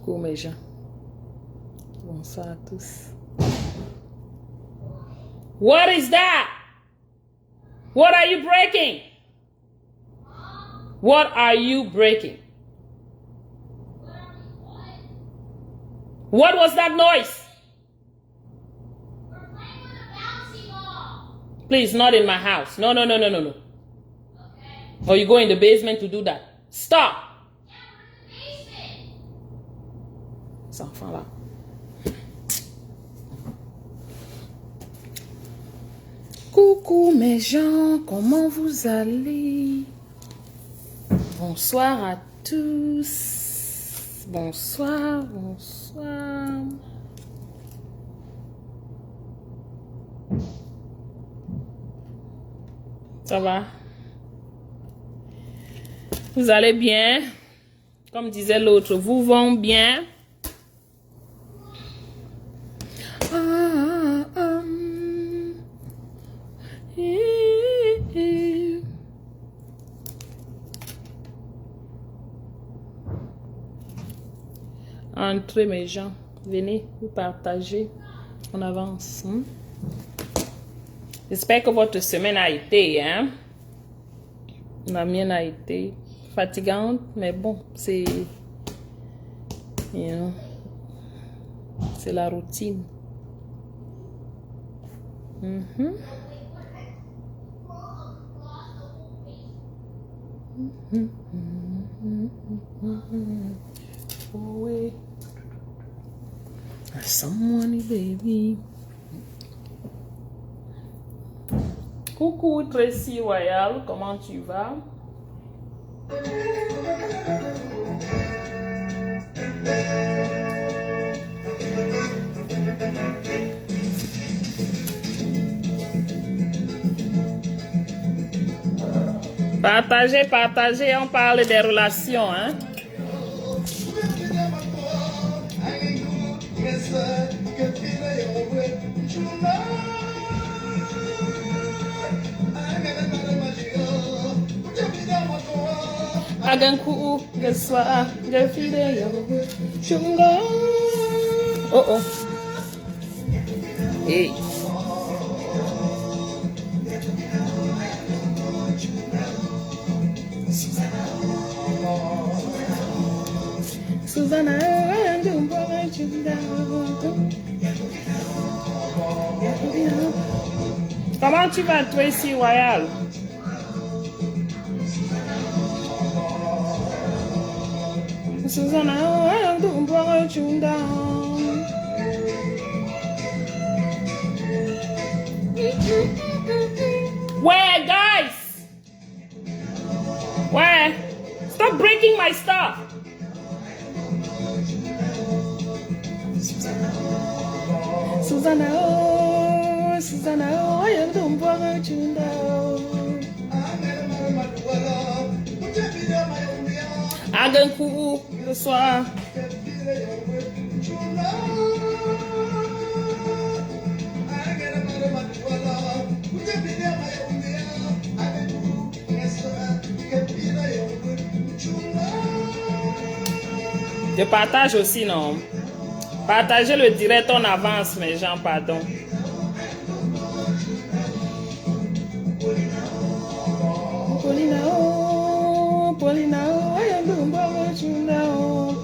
Coucou mes gens. Bonsoir à tous. What is that? What are you breaking? What are you breaking? What was that noise? Please, not in my house. No. Okay. Or you go in the basement to do that. Stop. Ces enfants-là. Coucou mes gens, comment vous allez? Bonsoir à tous. Bonsoir. Ça va? Vous allez bien? Comme disait l'autre, vous vont bien? Entrez mes gens, venez vous partager. On avance. J'espère que votre semaine a été, hein? La mienne a été fatigante, mais bon, c'est, c'est la routine. Oh, someone, baby. Coucou Tracy Royal, comment tu vas? Partagez, on parle des relations, hein? Aganku, Gaswa, Gafide, Chunga. Oh. Hey. Susanna, comment tu vas, Tracy Royal? Susanna, where, guys? Where? Stop breaking my stuff. Susanna, I am the one you know. Aganku, le soir. Je partage aussi, non? Partagez le direct en avance, mes gens, pardon. Paulina, I am doing what you know.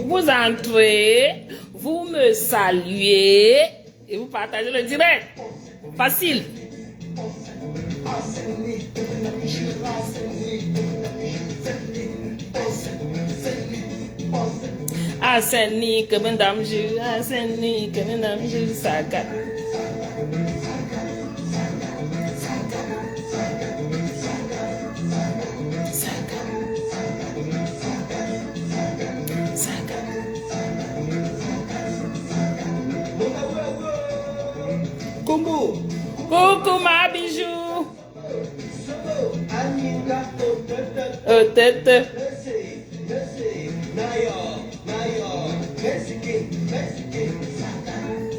Vous entrez, vous me saluez et vous partagez le direct. Facile. Aseni que madame je, aseni que madame je saga. tête.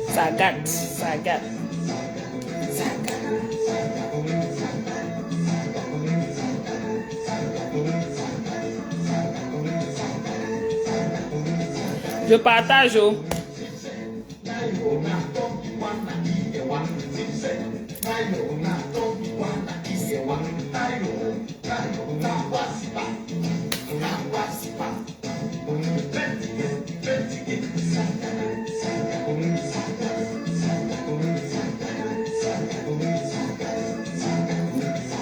Ça gâte, ça gâte. Je partage. Oh.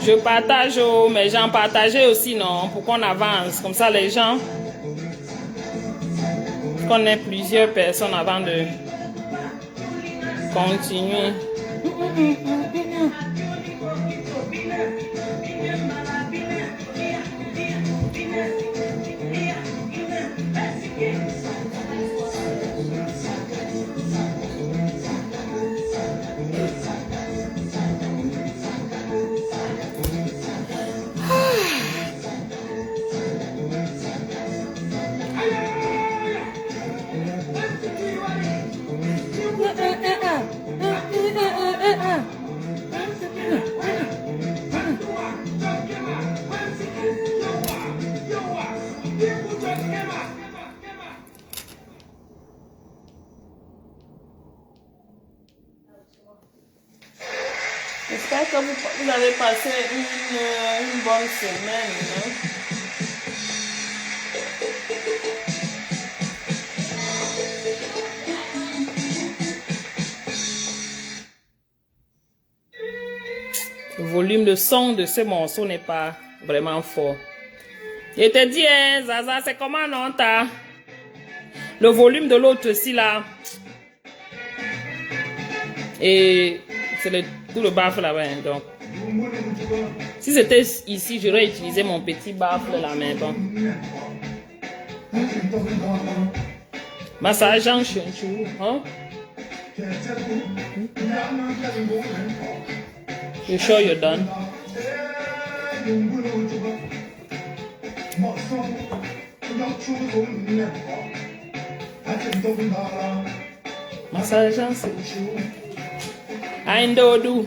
Je partage, oh, mais j'en partageais aussi, non? Pour qu'on avance. Comme ça, les gens... qu'on ait plusieurs personnes avant de continuer. J'espère que vous avez passé une bonne semaine. Hein? Le volume de son de ce morceau n'est pas vraiment fort. Je te dis, hein, Zaza, c'est comment non, t'as? Le volume de l'autre aussi, là. Et c'est tout le baffle là-bas, hein, donc. Si c'était ici, j'aurais utilisé mon petit baffle là, mais bon. Massage en chou, hein? You sure you're done? Massage en chou. I do do.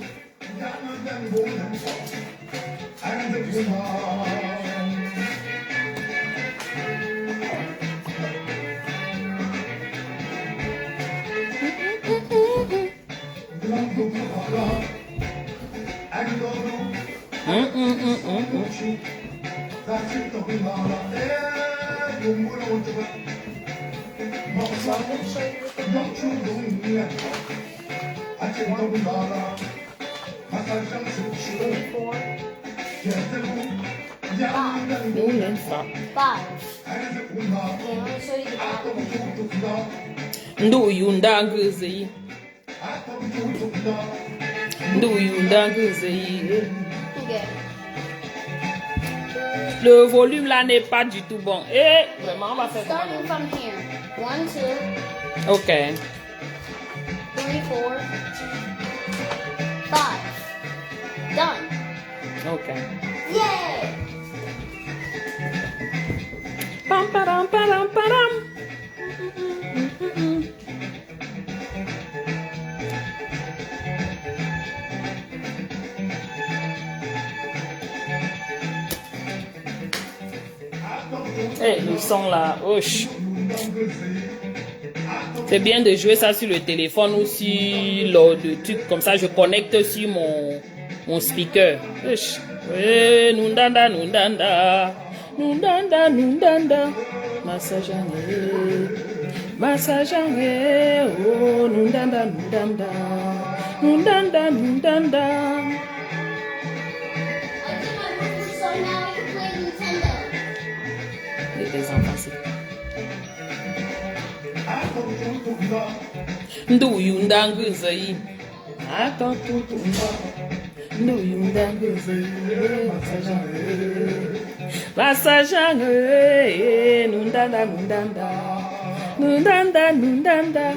Ndo yundanguzi. Le volume là n'est pas du tout bon. Et vraiment, on va faire Starting from here. 1, 2, OK. 3, 4, 5. Done. OK. Yay! Pam param param param. Hey, le son là, ouf. C'est bien de jouer ça sur le téléphone ou sur le truc comme ça. Je connecte sur mon speaker. Ouf. Eh, nundanda, nundanda. Nundanda, nundanda. Massagangé. Massagangé. Oh, nundanda, nundanda. Nundanda, nundanda. So now you play Nintendo. Les enfants, c'est... Ndu yundanguza yi. Attends tout tout. Ndu yundanguza yi. Massagangé. Nundanda, nundanda. Nundanda, nundanda.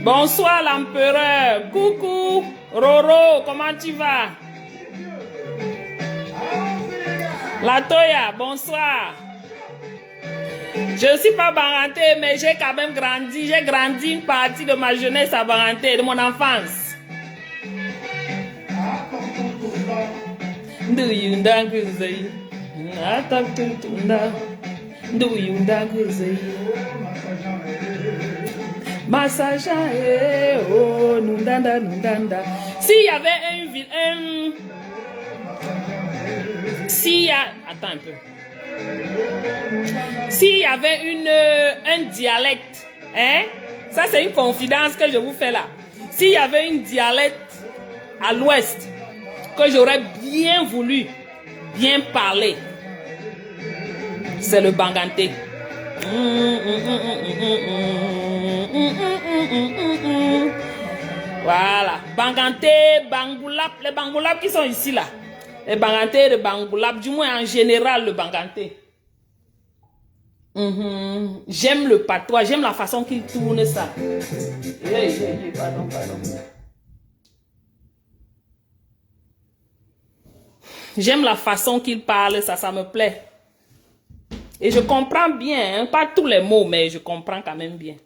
Bonsoir l'empereur. Coucou. Roro, comment tu vas? La Toya, bonsoir. Je ne suis pas Baranté, mais j'ai quand même grandi. J'ai grandi une partie de ma jeunesse à Baranté, de mon enfance. Massage, oh, nundanda, nundanda. S'il y avait s'il y a, attends un peu. S'il y avait un dialecte, hein? Ça c'est une confidence que je vous fais là. S'il y avait une dialecte à l'ouest que j'aurais bien voulu bien parler, c'est le Banganté. Voilà, Banganté, Bangoulap, les Bangoulap qui sont ici là. Les Banganté de Bangoulap, du moins en général le Banganté. J'aime le patois, j'aime la façon qu'il tourne ça. Pardon. J'aime la façon qu'il parle, ça me plaît. Et je comprends bien, hein, pas tous les mots, mais je comprends quand même bien.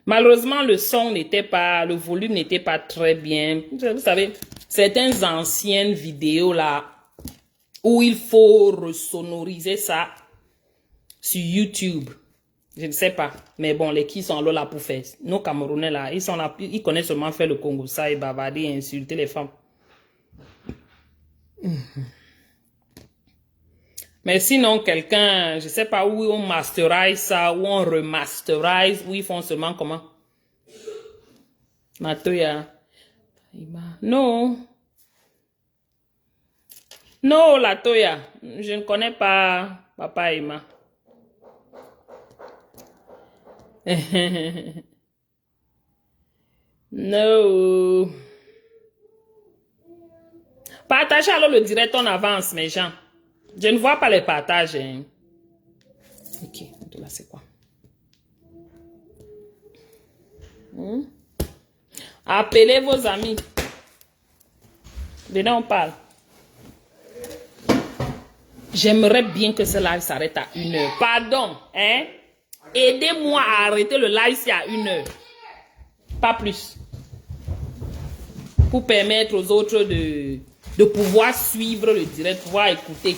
Malheureusement, le volume n'était pas très bien. Vous savez, certaines anciennes vidéos là, où il faut resonoriser ça sur YouTube. Je ne sais pas. Mais bon, les qui sont là pour faire. Nos Camerounais là, ils sont là, ils connaissent seulement faire le Congo, ça, et bavarder et insulter les femmes. Mais sinon, quelqu'un, je sais pas où on masterize ça, où on remasterise, où ils font seulement comment? Matoya. Non. Non, la Toya. Je ne connais pas Papa Emma. No. Partagez alors le direct en avance, mes gens. Je ne vois pas les partages. Hein. Ok, là c'est quoi? Appelez vos amis. Venez, on parle. J'aimerais bien que ce live s'arrête à 1 heure. Pardon, hein? Aidez-moi à arrêter le live si à 1 heure. Pas plus. Pour permettre aux autres de pouvoir suivre le direct, pouvoir écouter.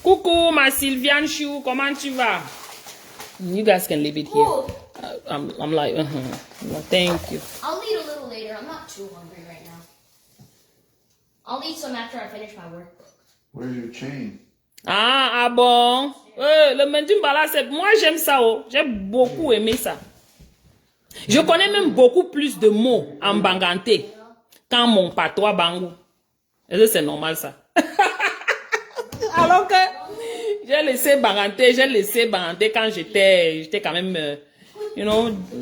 Coucou, ma Sylviane Chou, comment tu vas? You guys can leave it here. I'm like, well, thank you. I'll eat a little later. I'm not too hungry right now. I'll eat some after I finish my work. Where's your chain? Ah bon? Le Mendimbala, c'est moi j'aime ça. Oh. J'ai beaucoup aimé ça. Je connais même beaucoup plus de mots en Banganté qu'en mon patois Bangou. Est-ce que c'est normal ça? Alors que j'ai laissé Banganté quand j'étais quand même,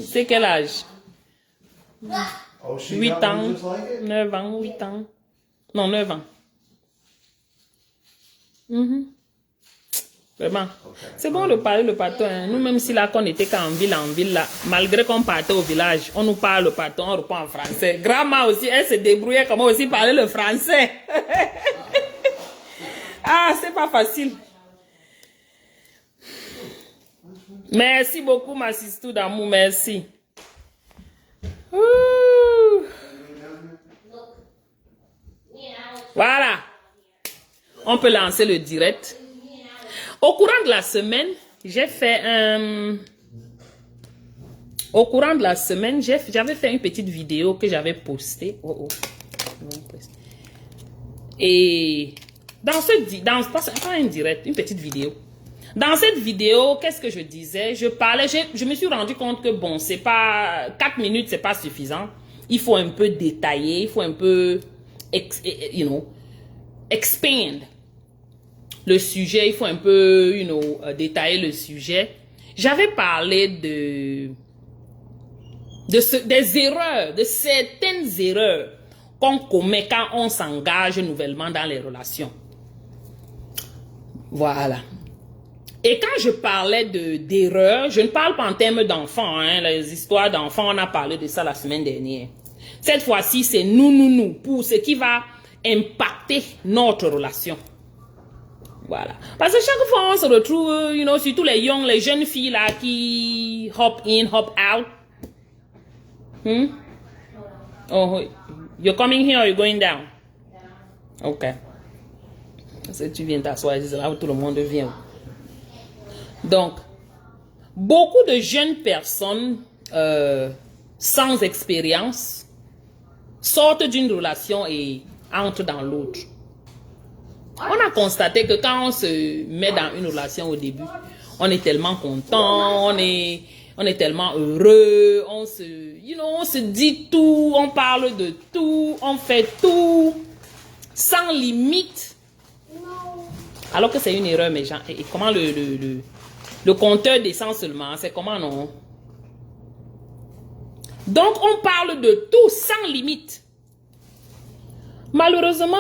c'est quel âge? 8 ans, 9 ans, 8 ans. Non, 9 ans. Vraiment. Okay. C'est bon de parler le patois. Hein. Nous, même si là, qu'on était qu'en ville, là, malgré qu'on partait au village, on nous parle le patois, on reprend en français. Grand-mère aussi, elle se débrouillait comment aussi parler le français. Ah, c'est pas facile. Merci beaucoup, ma sister d'amour, merci. Voilà. On peut lancer le direct. Au courant de la semaine, j'ai fait j'avais fait une petite vidéo que j'avais postée. Et pas un direct, une petite vidéo. Dans cette vidéo, qu'est-ce que je disais? Je parlais, je me suis rendu compte que bon, c'est pas 4 minutes, c'est pas suffisant. Il faut un peu détailler, il faut un peu, expand le sujet, il faut un peu, détailler le sujet. J'avais parlé des erreurs, de certaines erreurs qu'on commet quand on s'engage nouvellement dans les relations. Voilà. Et quand je parlais d'erreurs, je ne parle pas en termes d'enfants, hein, les histoires d'enfants, on a parlé de ça la semaine dernière. Cette fois-ci, c'est nous, pour ce qui va impacter notre relation. Voilà. Parce que chaque fois, on se retrouve, surtout les jeunes filles là qui hop in, hop out. Oh, you're coming here or you're going down? Ok. Parce que tu viens t'asseoir, c'est là où tout le monde vient. Donc, beaucoup de jeunes personnes sans expérience sortent d'une relation et entrent dans l'autre. On a constaté que quand on se met dans une relation au début, on est tellement content, on est tellement heureux, on se dit tout, on parle de tout, on fait tout, sans limite. Alors que c'est une erreur, mes gens. Et comment le compteur descend seulement, c'est comment non? Donc, on parle de tout sans limite. Malheureusement,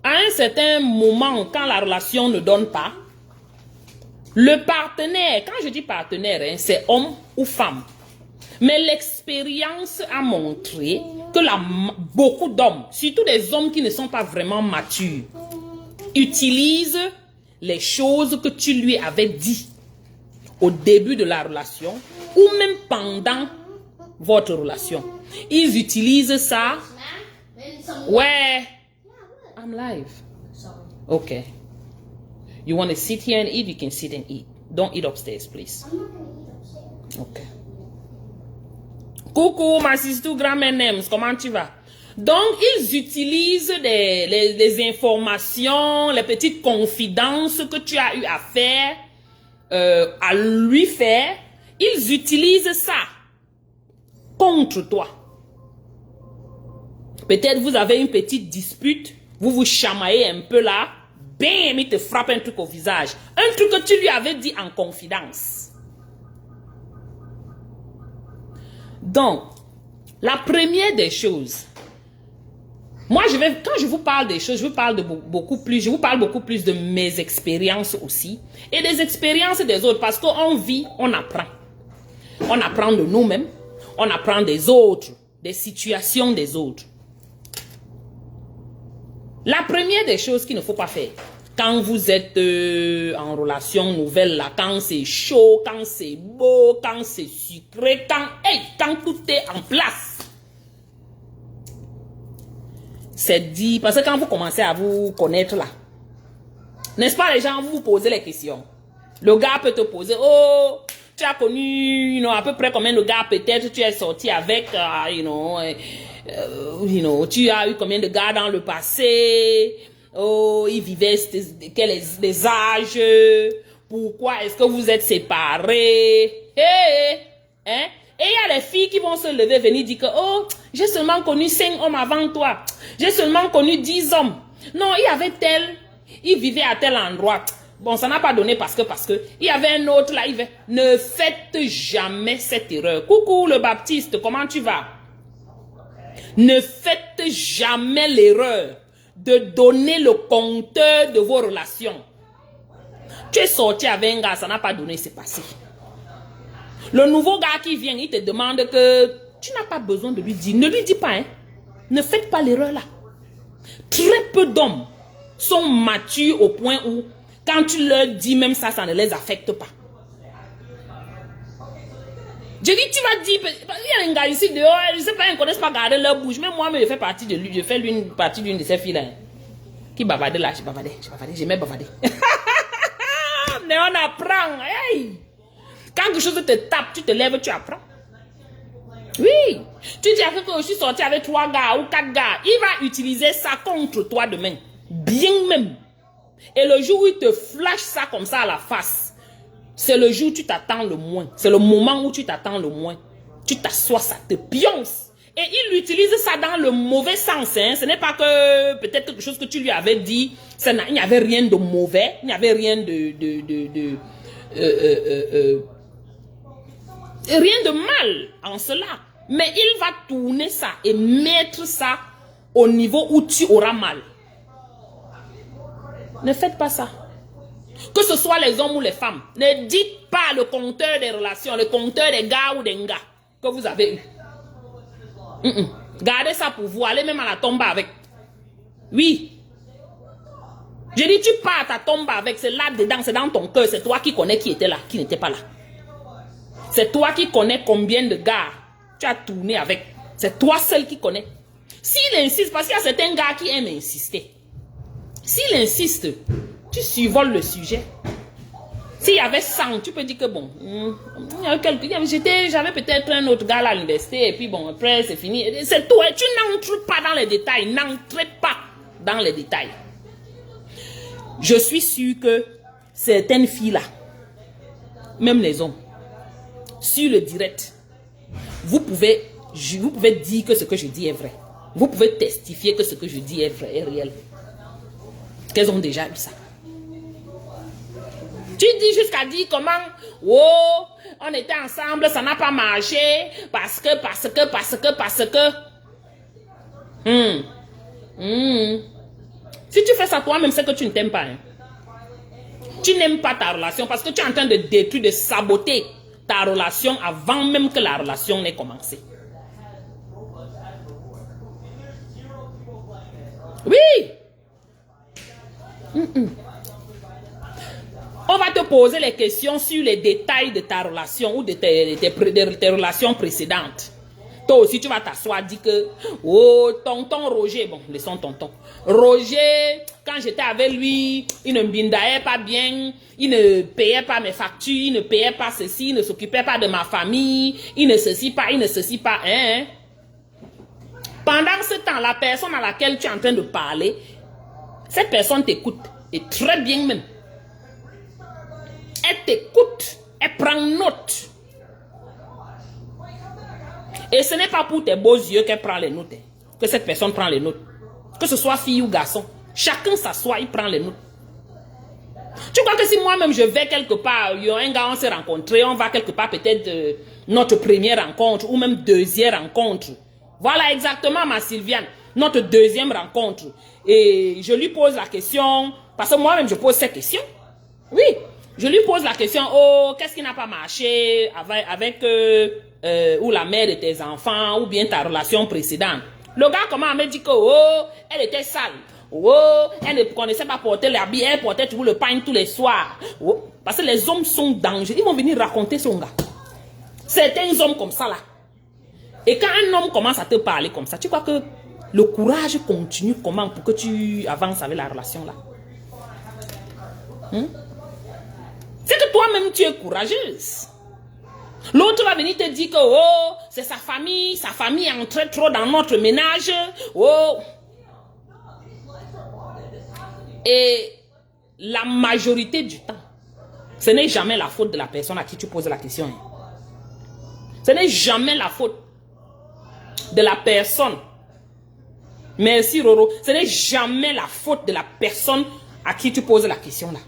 à un certain moment, quand la relation ne donne pas, le partenaire, quand je dis partenaire, hein, c'est homme ou femme. Mais l'expérience a montré que beaucoup d'hommes, surtout des hommes qui ne sont pas vraiment matures, utilisent les choses que tu lui avais dit au début de la relation ou même pendant votre relation. Ils utilisent ça. Ouais. I'm live. Okay. You want to sit here and eat? You can sit and eat. Don't eat upstairs, please. Okay. Coucou, ma sister, grand-mère Nems, comment tu vas? Donc, ils utilisent les informations, les petites confidences que tu as eu à faire, à lui faire. Ils utilisent ça contre toi. Peut-être vous avez une petite dispute, vous vous chamaillez un peu là, bam, il te frappe un truc au visage. Un truc que tu lui avais dit en confidence. Donc, la première des choses, moi, quand je vous parle des choses, je vous parle beaucoup plus de mes expériences aussi et des expériences des autres parce qu'on vit, on apprend. On apprend de nous-mêmes, on apprend des autres, des situations des autres. La première des choses qu'il ne faut pas faire, quand vous êtes en relation nouvelle, là, quand c'est chaud, quand c'est beau, quand c'est sucré, quand tout est en place, c'est dit, parce que quand vous commencez à vous connaître là, n'est-ce pas, les gens vous posent les questions. Le gars peut te poser, oh, tu as connu, à peu près combien de gars peut-être tu es sorti avec, tu as eu combien de gars dans le passé, oh, ils vivaient des âges, pourquoi est-ce que vous êtes séparés, hein? Et il y a les filles qui vont se lever, venir dire que, oh, j'ai seulement connu 5 hommes avant toi. J'ai seulement connu 10 hommes. Non, il y avait tel, il vivait à tel endroit. Bon, ça n'a pas donné parce que, il y avait un autre là, ne faites jamais cette erreur. Coucou le Baptiste, comment tu vas? Ne faites jamais l'erreur de donner le compteur de vos relations. Tu es sorti avec un gars, ça n'a pas donné, c'est passé. Le nouveau gars qui vient, il te demande que tu n'as pas besoin de lui dire. Ne lui dis pas, hein. Ne faites pas l'erreur là. Très peu d'hommes sont matures au point où, quand tu leur dis même ça, ça ne les affecte pas. Je dis, tu vas dire, il y a un gars ici dehors, je ne sais pas, ils ne connaissent pas garder leur bouche. Même moi, je fais partie de lui, je fais partie d'une de ces filles là. Qui bavardait là, j'aimais bavarder. Mais on apprend, hey! Quand quelque chose te tape, tu te lèves, tu apprends. Oui. Tu dis à quelqu'un que je suis sorti avec 3 gars ou 4 gars. Il va utiliser ça contre toi demain. Bien même. Et le jour où il te flash ça comme ça à la face, c'est le jour où tu t'attends le moins. C'est le moment où tu t'attends le moins. Tu t'assois, ça te pionce. Et il utilise ça dans le mauvais sens. Hein. Ce n'est pas que peut-être quelque chose que tu lui avais dit, il n'y avait rien de mauvais, il n'y avait rien rien de mal en cela. Mais il va tourner ça et mettre ça au niveau où tu auras mal. Ne faites pas ça. Que ce soit les hommes ou les femmes. Ne dites pas le compteur des relations, le compteur des gars ou des gars que vous avez eu. Gardez ça pour vous. Allez même à la tombe avec. Oui. Je dis, tu pars à ta tombe avec. C'est là-dedans, c'est dans ton cœur. C'est toi qui connais qui était là, qui n'était pas là. C'est toi qui connais combien de gars tu as tourné avec. C'est toi seul qui connais. S'il insiste, parce qu'il y a certains gars qui aiment insister. S'il insiste, tu survoles le sujet. S'il y avait 100, tu peux dire que bon, j'avais peut-être un autre gars à l'université et puis bon, après c'est fini. C'est tout. Tu n'entres pas dans les détails. N'entrez pas dans les détails. Je suis sûr que certaines filles-là, même les hommes, sur le direct, vous pouvez dire que ce que je dis est vrai. Vous pouvez testifier que ce que je dis est vrai, est réel. Qu'elles ont déjà eu ça. Tu dis jusqu'à dire comment, oh, on était ensemble, ça n'a pas marché, parce que. Si tu fais ça toi-même, c'est que tu ne t'aimes pas. Hein. Tu n'aimes pas ta relation parce que tu es en train de détruire, de saboter ta relation avant même que la relation n'ait commencé. Oui. On va te poser les questions sur les détails de ta relation ou de tes relations précédentes. Toi aussi, tu vas t'asseoir, dire que, oh, tonton Roger, bon, laissons tonton. Roger, quand j'étais avec lui, il ne me bindaait pas bien, il ne payait pas mes factures, il ne payait pas ceci, il ne s'occupait pas de ma famille, il ne ceci pas, hein. Pendant ce temps, la personne à laquelle tu es en train de parler, cette personne t'écoute, et très bien même. Elle t'écoute, elle prend note. Et ce n'est pas pour tes beaux yeux qu'elle prend les notes, que cette personne prend les notes. Que ce soit fille ou garçon, chacun s'assoit, il prend les notes. Tu crois que si moi-même je vais quelque part, un gars, on s'est rencontré, on va quelque part peut-être notre première rencontre ou même deuxième rencontre. Voilà exactement ma Sylviane, notre deuxième rencontre. Et je lui pose la question, parce que moi-même je pose cette question. Oui, je lui pose la question, oh, qu'est-ce qui n'a pas marché avec ou la mère de tes enfants ou bien ta relation précédente. Le gars comment me dit que oh, elle était sale. Oh, elle ne connaissait pas porter l'habit, elle portait toujours le pain tous les soirs. Oh, parce que les hommes sont dangereux. Ils vont venir raconter son gars. Certains hommes comme ça là. Et quand un homme commence à te parler comme ça, tu crois que le courage continue comment pour que tu avances avec la relation là? C'est que toi-même tu es courageuse. L'autre va venir te dire que oh, c'est sa famille entre trop dans notre ménage. Oh. Et la majorité du temps, ce n'est jamais la faute de la personne à qui tu poses la question. Ce n'est jamais la faute de la personne. Merci Roro. Ce n'est jamais la faute de la personne à qui tu poses la question là.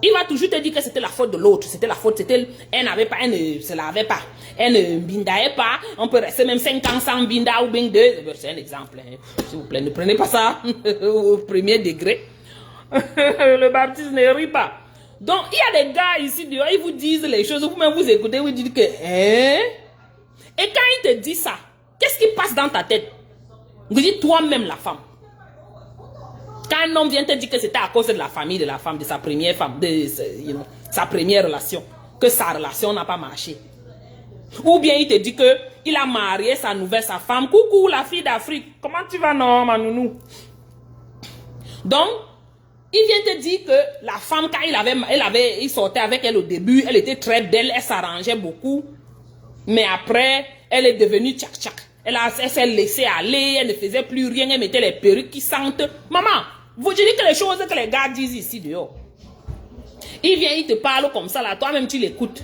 Il va toujours te dire que c'était la faute de l'autre. C'était la faute. Elle n'avait pas, elle ne se lavait pas. Elle ne bindaait pas. On peut rester même 5 ans sans binda ou bien 2. C'est un exemple. Hein. S'il vous plaît, ne prenez pas ça au premier degré. Le baptiste ne rit pas. Donc, il y a des gars ici, ils vous disent les choses. Vous-même vous écoutez, vous dites que... Hein? Et quand il te dit ça, qu'est-ce qui passe dans ta tête? Vous dites toi-même la femme. Quand un homme vient te dire que c'était à cause de la famille de la femme, de sa première femme, de sa première relation, que sa relation n'a pas marché. Ou bien il te dit que il a marié sa femme. Coucou la fille d'Afrique, comment tu vas non ma nounou? Donc, il vient te dire que la femme, quand il sortait avec elle au début, elle était très belle, elle s'arrangeait beaucoup. Mais après, elle est devenue tchak-tchak. Elle s'est laissée aller, elle ne faisait plus rien, elle mettait les perruques qui sentent. Maman, Je dis que les choses que les gars disent ici dehors. Il vient, il te parle comme ça là, toi-même tu l'écoutes.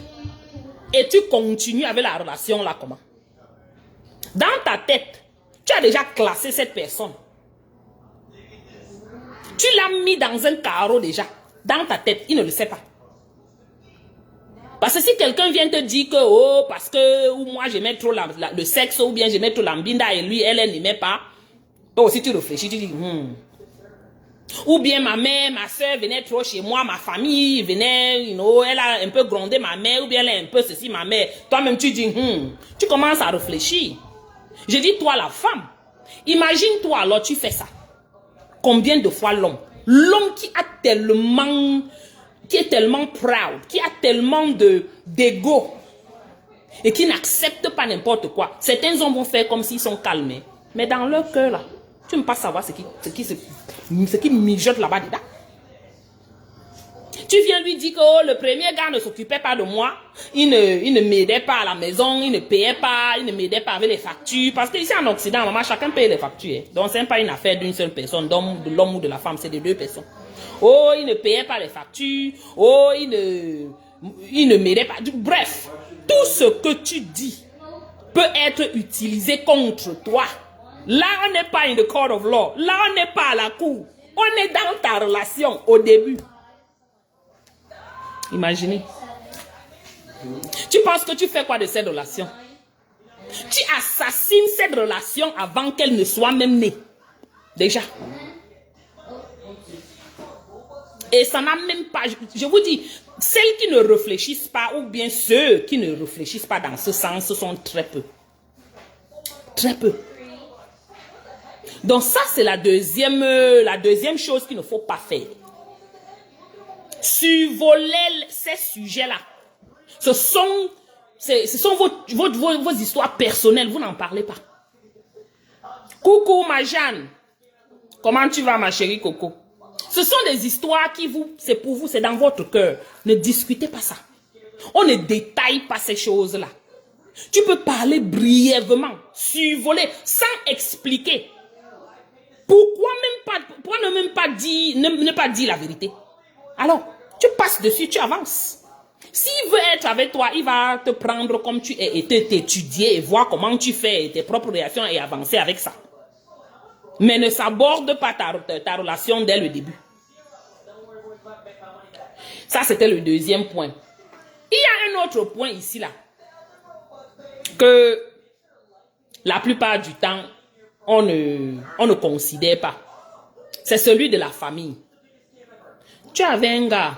Et tu continues avec la relation là comment? Dans ta tête, tu as déjà classé cette personne. Tu l'as mis dans un carreau déjà. Dans ta tête, il ne le sait pas. Parce que si quelqu'un vient te dire que, oh, parce que ou moi j'aimais trop le sexe, ou bien j'aimais trop l'ambinda et lui, elle n'aimait pas. Toi aussi tu réfléchis, tu dis, Ou bien ma mère, ma soeur venait trop chez moi, ma famille venait, elle a un peu grondé ma mère, ou bien elle a un peu ceci, ma mère. Toi-même tu dis, tu commences à réfléchir. Je dis, toi la femme, imagine-toi alors tu fais ça. Combien de fois l'homme qui est tellement proud, qui a tellement d'ego et qui n'accepte pas n'importe quoi. Certains hommes vont faire comme s'ils sont calmés. Mais dans leur cœur là, tu ne peux pas savoir ce qui mijote là-bas dedans. Tu viens lui dire que oh, le premier gars ne s'occupait pas de moi, il ne m'aidait pas à la maison, il ne payait pas, il ne m'aidait pas avec les factures. Parce qu'ici en Occident, maman, chacun paye les factures. Donc ce n'est pas une affaire d'une seule personne, de l'homme ou de la femme, c'est de deux personnes. Oh, il ne payait pas les factures, oh, il ne m'aidait pas. Bref, tout ce que tu dis peut être utilisé contre toi. Là, on n'est pas in the court of law. Là, on n'est pas à la cour. On est dans ta relation au début. Imaginez. Tu penses que tu fais quoi de cette relation? Tu assassines cette relation avant qu'elle ne soit même née. Déjà. Et ça n'a même pas... Je vous dis, celles qui ne réfléchissent pas, ou bien ceux qui ne réfléchissent pas dans ce sens, ce sont très peu. Très peu. Donc ça, c'est la deuxième chose qu'il ne faut pas faire. Survoler ces sujets-là. Ce sont vos histoires personnelles. Vous n'en parlez pas. Coucou ma Jeanne. Comment tu vas ma chérie Coco? Ce sont des histoires c'est pour vous, c'est dans votre cœur. Ne discutez pas ça. On ne détaille pas ces choses-là. Tu peux parler brièvement, survoler, sans expliquer. Pourquoi ne pas dire la vérité? Alors, tu passes dessus, tu avances. S'il veut être avec toi, il va te prendre comme tu es et t'étudier et voir comment tu fais tes propres réactions et avancer avec ça. Mais ne s'aborde pas ta relation dès le début. Ça, c'était le deuxième point. Il y a un autre point ici, là, que la plupart du temps, on ne considère pas. C'est celui de la famille. Tu avais un gars,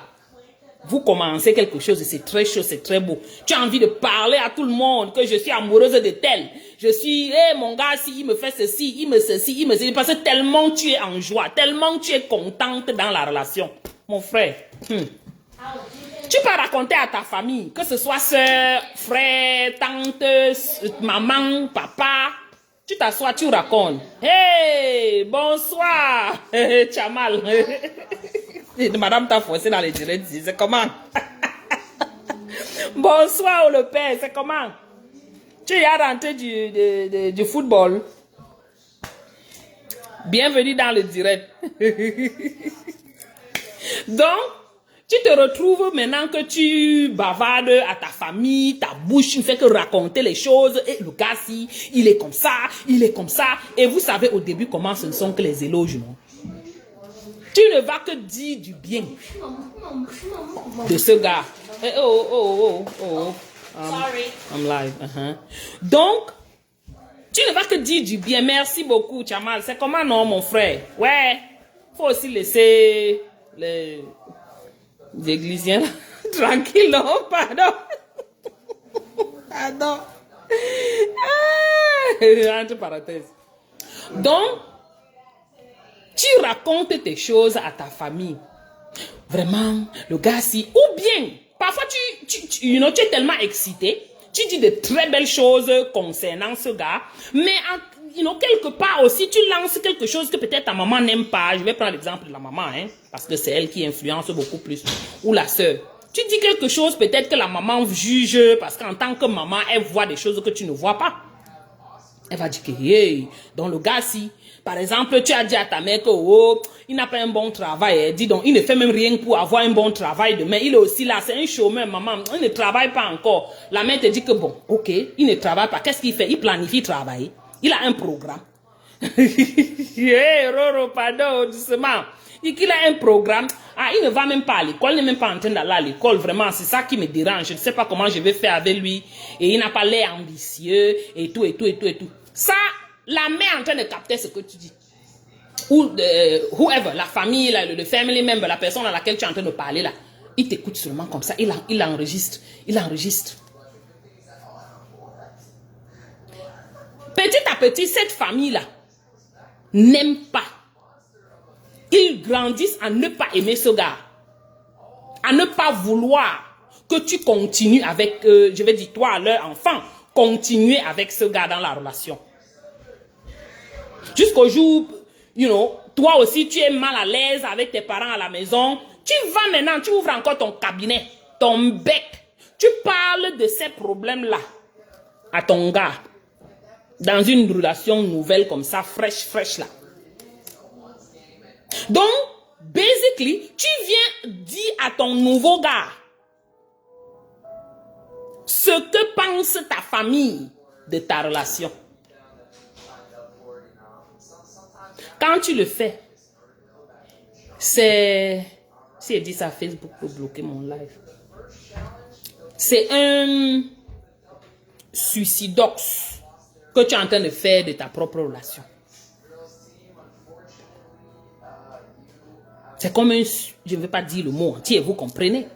vous commencez quelque chose, c'est très chaud, c'est très beau. Tu as envie de parler à tout le monde que je suis amoureuse de tel. Je suis, mon gars, si il me fait ceci, il me ceci. Parce que tellement tu es en joie, tellement tu es contente dans la relation. Mon frère, tu peux raconter à ta famille, que ce soit soeur, frère, tante, maman, papa. Tu t'assois, tu racontes. Hey, bonsoir, Chamal. Madame t'a forcé dans les directs, c'est comment? Bonsoir le père, c'est comment? Tu es rentré du football. Bienvenue dans le direct. Donc, tu te retrouves maintenant que tu bavardes à ta famille, ta bouche ne fait que raconter les choses. Et le gars, si, il est comme ça, il est comme ça. Et vous savez au début comment ce ne sont que les éloges, non? Tu ne vas que dire du bien de ce gars. Sorry. I'm live. Donc, tu ne vas que dire du bien. Merci beaucoup, Chamal. C'est comment non, mon frère? Ouais, faut aussi laisser les églisiens tranquilles, non? Pardon. Pardon. Entre parenthèses. Donc, tu racontes tes choses à ta famille. Vraiment, le gars si... Ou bien, parfois tu es tellement excité, tu dis de très belles choses concernant ce gars, mais quelque part aussi, tu lances quelque chose que peut-être ta maman n'aime pas. Je vais prendre l'exemple de la maman, parce que c'est elle qui influence beaucoup plus. Ou la sœur. Tu dis quelque chose peut-être que la maman juge, parce qu'en tant que maman, elle voit des choses que tu ne vois pas. Elle va dire que, hey, dans le gars si... Par exemple, tu as dit à ta mère que oh, il n'a pas un bon travail. Dis donc, il ne fait même rien pour avoir un bon travail demain. Il est aussi là, c'est un chômeur, maman. Il ne travaille pas encore. La mère te dit que bon, ok, il ne travaille pas. Qu'est-ce qu'il fait? Il planifie travailler. Il a un programme. Hey, Roro, pardon, doucement. Il a un programme. Ah, il ne va même pas à l'école. Il n'est même pas en train d'aller à l'école. Vraiment, c'est ça qui me dérange. Je ne sais pas comment je vais faire avec lui. Et il n'a pas l'air ambitieux. Et tout, et tout, et tout, et tout. Ça, la mère est en train de capter ce que tu dis. Ou whoever, la famille, le family member, la personne à laquelle tu es en train de parler là. Il t'écoute seulement comme ça. Il enregistre. Il enregistre. Petit à petit, cette famille-là n'aime pas. Ils grandissent à ne pas aimer ce gars. À ne pas vouloir que tu continues avec, je vais dire toi, leur enfant, continuer avec ce gars dans la relation. Jusqu'au jour, you know, toi aussi tu es mal à l'aise avec tes parents à la maison. Tu vas maintenant, tu ouvres encore ton cabinet, ton bec. Tu parles de ces problèmes-là à ton gars. Dans une relation nouvelle comme ça, fraîche là. Donc, basically, tu viens dire à ton nouveau gars ce que pense ta famille de ta relation. Quand tu le fais, c'est... Si elle dit ça, Facebook peut bloquer mon live. C'est un suicidox que tu es en train de faire de ta propre relation. C'est comme un... Je ne vais pas dire le mot entier, vous comprenez?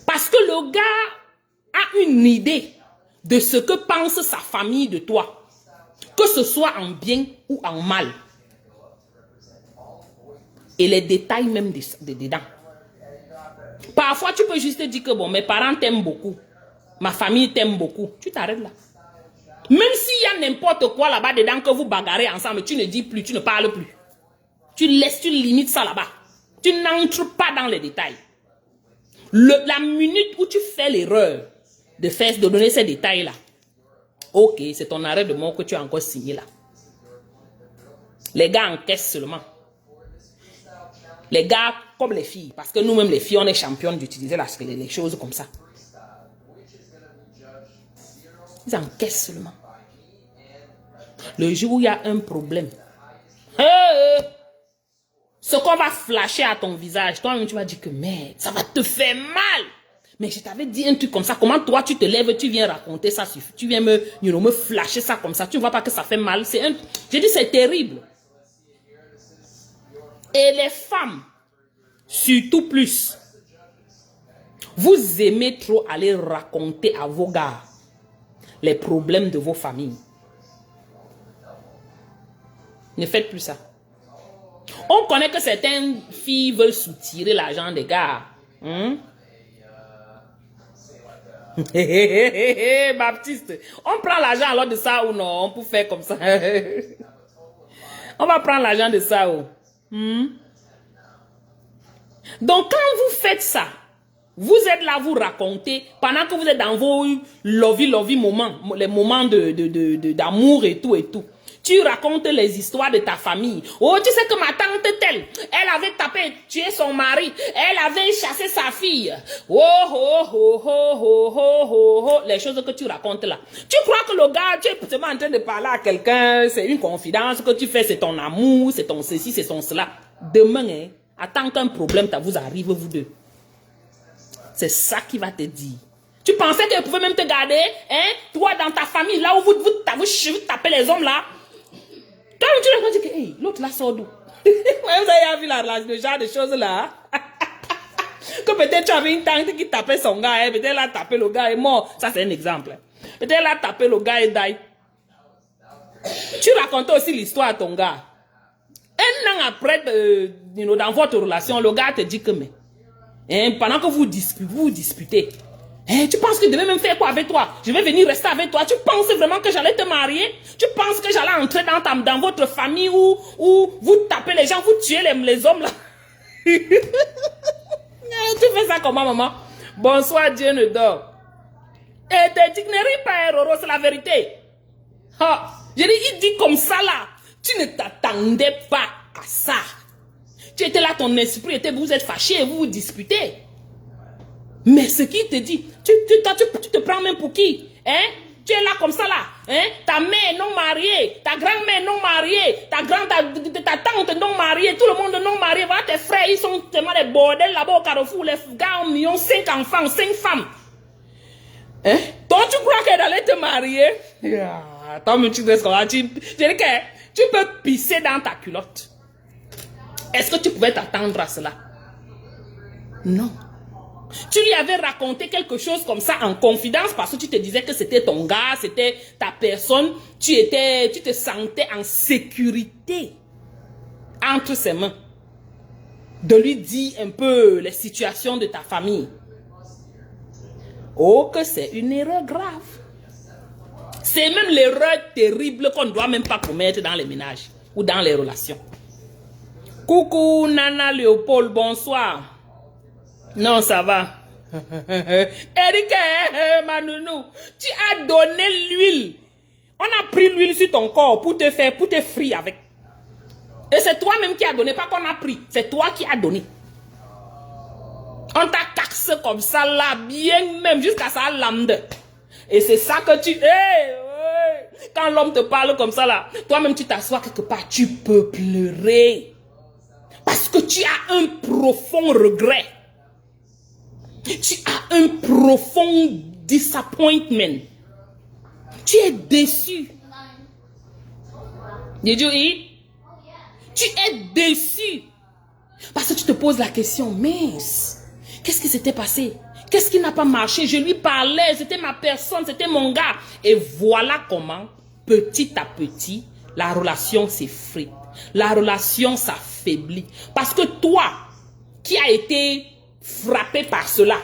Parce que le gars a une idée de ce que pense sa famille de toi. Que ce soit en bien ou en mal. Et les détails même dedans. Parfois, tu peux juste te dire que bon, mes parents t'aiment beaucoup. Ma famille t'aime beaucoup. Tu t'arrêtes là. Même s'il y a n'importe quoi là-bas dedans que vous bagarrez ensemble, tu ne dis plus, tu ne parles plus. Tu laisses, tu limites ça là-bas. Tu n'entres pas dans les détails. La minute où tu fais l'erreur de donner ces détails-là, ok, c'est ton arrêt de mort que tu as encore signé là. Les gars encaissent seulement. Les gars, comme les filles, parce que nous-mêmes les filles, on est championnes d'utiliser les choses comme ça. Ils encaissent seulement. Le jour où il y a un problème, ce qu'on va flasher à ton visage, toi-même tu vas dire que merde, ça va te faire mal. Mais je t'avais dit un truc comme ça. Comment toi tu te lèves, tu viens raconter ça, tu viens me flasher ça comme ça. Tu ne vois pas que ça fait mal. J'ai dit c'est terrible. Et les femmes, surtout plus, vous aimez trop aller raconter à vos gars les problèmes de vos familles. Ne faites plus ça. On connaît que certaines filles veulent soutirer l'argent des gars. Baptiste, on prend l'argent alors de ça ou non? On peut faire comme ça. On va prendre l'argent de ça ou? Donc quand vous faites ça, vous êtes là, vous racontez, pendant que vous êtes dans vos lovey moments, les moments d'amour et tout et tout. Tu racontes les histoires de ta famille. Oh, tu sais que ma tante telle, elle avait tapé et tué son mari. Elle avait chassé sa fille. Les choses que tu racontes là. Tu crois que le gars, tu es seulement en train de parler à quelqu'un, c'est une confidence que tu fais, c'est ton amour, c'est ton ceci, c'est ton cela. Demain, attends qu'un problème vous arrive, vous deux. C'est ça qui va te dire. Tu pensais qu'elle pouvait même te garder, hein, toi dans ta famille, là où vous tapez les hommes là. Quand tu vas dire que hey, l'autre là sort d'où? Vous avez vu le genre de choses là? Que peut-être tu avais une tante qui tapait son gars, hein, peut-être elle a tapé le gars et mort. Ça c'est un exemple. Peut-être elle a tapé le gars et die. Tu racontais aussi l'histoire à ton gars. Un an après, dans votre relation, le gars te dit que mais, hein, pendant que vous disputez, hein, tu penses que je devais même faire quoi avec toi? Je vais venir rester avec toi. Tu penses vraiment que j'allais te marier? Tu penses que j'allais entrer dans votre famille où vous tapez les gens, vous tuez les hommes là? Tu fais ça comment, maman? Bonsoir, Dieu ne dort. Et te dignerie pas, Roro, c'est la vérité. Ha. Je dis, il dit comme ça là. Tu ne t'attendais pas à ça. Tu étais là, ton esprit était, vous êtes fâchés, vous vous disputez. Mais ce qu'il te dit, tu te prends même pour qui? Hein? Tu es là comme ça là. Hein? Ta mère non mariée, ta grand-mère non mariée, ta tante non mariée, tout le monde non marié. Voilà tes frères, ils sont tellement des bordels là-bas au Carrefour. Les gars ont 5 enfants, 5 femmes. Hein? Toi, tu crois qu'elle allait te marier? Attends, mais tu restes comme ça. Tu peux pisser dans ta culotte. Est-ce que tu pouvais t'attendre à cela? Non. Tu lui avais raconté quelque chose comme ça en confidence parce que tu te disais que c'était ton gars, c'était ta personne. Tu te sentais en sécurité entre ses mains. De lui dire un peu les situations de ta famille. Oh, que c'est une erreur grave. C'est même l'erreur terrible qu'on ne doit même pas commettre dans les ménages ou dans les relations. Coucou Nana Léopold, bonsoir. Non, ça va. Eric, ma nounou, tu as donné l'huile. On a pris l'huile sur ton corps pour te frire avec. Et c'est toi-même qui as donné, pas qu'on a pris. C'est toi qui as donné. On t'a cassé comme ça là, bien même jusqu'à sa lande. Et c'est ça que tu... Quand l'homme te parle comme ça là, toi-même tu t'assois quelque part, tu peux pleurer. Parce que tu as un profond regret. Tu as un profond disappointment. Tu es déçu. Did you eat? Tu es déçu. Parce que tu te poses la question, mince, qu'est-ce qui s'était passé? Qu'est-ce qui n'a pas marché? Je lui parlais, c'était ma personne, c'était mon gars. Et voilà comment, petit à petit, la relation s'effrite. La relation s'affaiblit. Parce que toi, qui as été frappé par cela,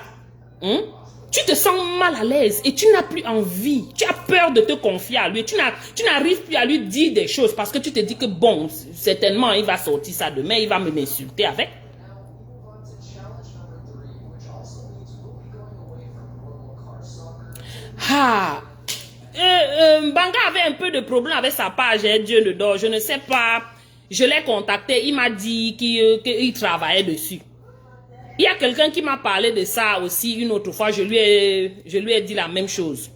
tu te sens mal à l'aise et tu n'as plus envie. Tu as peur de te confier à lui. Tu n'arrives plus à lui dire des choses parce que tu te dis que bon, certainement, il va sortir ça demain, il va me m'insulter avec. Banga avait un peu de problème avec sa page, Dieu le dort, je ne sais pas. Je l'ai contacté, il m'a dit qu'il travaillait dessus. Il y a quelqu'un qui m'a parlé de ça aussi une autre fois, je lui ai dit la même chose.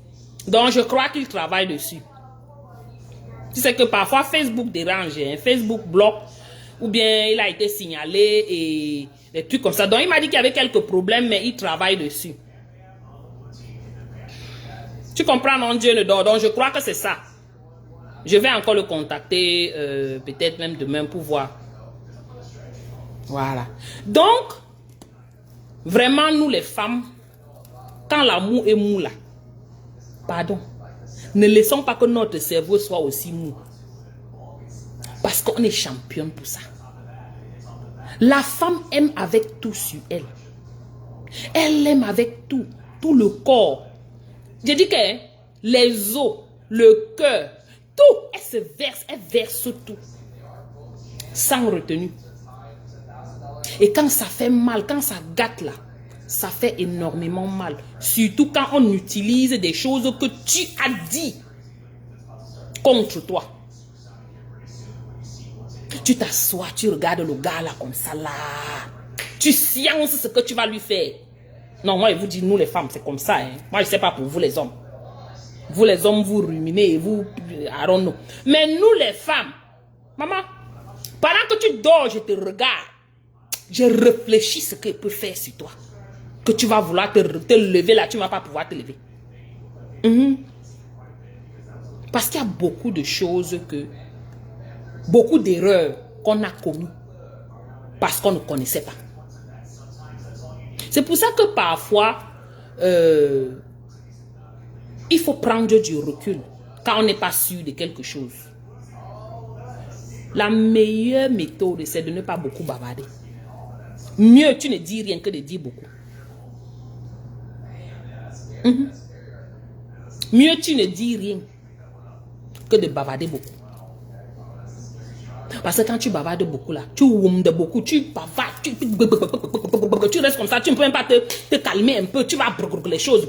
Donc je crois qu'il travaille dessus. Tu sais que parfois Facebook dérange, hein? Facebook bloque, ou bien il a été signalé et des trucs comme ça. Donc il m'a dit qu'il y avait quelques problèmes, mais il travaille dessus. Tu comprends, non, Dieu le dort. Donc je crois que c'est ça. Je vais encore le contacter, peut-être même demain pour voir. Voilà. Donc, vraiment, nous les femmes, quand l'amour est mou là, pardon, ne laissons pas que notre cerveau soit aussi mou. Parce qu'on est championne pour ça. La femme aime avec tout sur elle. Elle aime avec tout, tout le corps. Je dis que les os, le cœur, tout, elle verse tout. Sans retenue. Et quand ça fait mal, quand ça gâte là, ça fait énormément mal. Surtout quand on utilise des choses que tu as dit contre toi. Tu t'assois, tu regardes le gars là comme ça là. Tu sciences ce que tu vas lui faire. Non, moi je vous dis, nous les femmes, c'est comme ça. Hein. Moi je ne sais pas pour vous les hommes. Vous les hommes, vous ruminez, vous... I don't know. Mais nous les femmes, maman, pendant que tu dors, je te regarde. Je réfléchis ce qu'il peut faire sur toi. Que tu vas vouloir te lever là, tu ne vas pas pouvoir te lever. Parce qu'il y a beaucoup de choses beaucoup d'erreurs qu'on a commises parce qu'on ne connaissait pas. C'est pour ça que parfois, il faut prendre du recul quand on n'est pas sûr de quelque chose. La meilleure méthode, c'est de ne pas beaucoup bavarder. Mieux, tu ne dis rien que de dire beaucoup. Mieux, tu ne dis rien que de bavarder beaucoup. Parce que quand tu bavardes beaucoup là, tu wumdes beaucoup, tu bavardes, tu restes comme ça, tu ne peux même pas te calmer un peu, tu vas brûler les choses.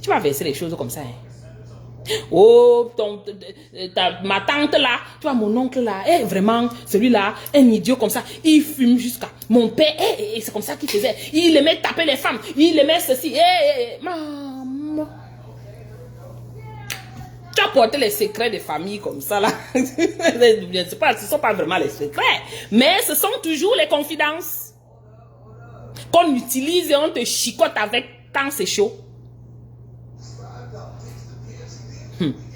Tu vas verser les choses comme ça. Hein. Oh, ma tante là, tu vois, mon oncle là, vraiment, celui-là, un idiot comme ça, il fume jusqu'à... Mon père, c'est comme ça qu'il faisait. Il aimait taper les femmes, il aimait ceci. Maman. Tu as porté les secrets des familles comme ça là. Je ne sais pas, ce ne sont pas vraiment les secrets, mais ce sont toujours les confidences qu'on utilise et on te chicote avec quand c'est chaud.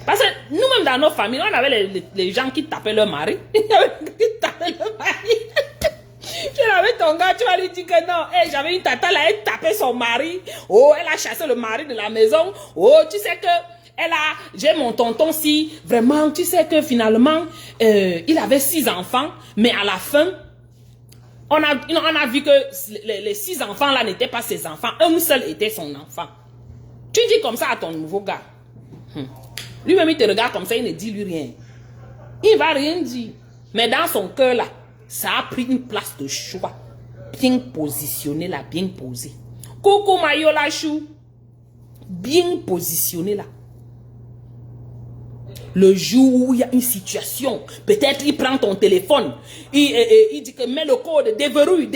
Parce que nous-mêmes dans nos familles, on avait les gens qui tapaient leur mari. Qui tapaient leur mari. Tu avais ton gars, tu vas lui dire que non. Hey, j'avais une tata là, elle tapait son mari. Oh, elle a chassé le mari de la maison. Oh, tu sais que j'ai mon tonton si, vraiment, tu sais que finalement, il avait 6 enfants, mais à la fin, on a vu que les 6 enfants là n'étaient pas ses enfants. Un seul était son enfant. Tu dis comme ça à ton nouveau gars. Lui-même, il te regarde comme ça, il ne dit lui rien. Il ne va rien dire. Mais dans son cœur, là, ça a pris une place de choix. Bien positionné, là, bien posé. Coucou, Mayola Chou. Bien positionné, là. Le jour où il y a une situation, peut-être il prend ton téléphone, il dit que mets le code, déverrouille.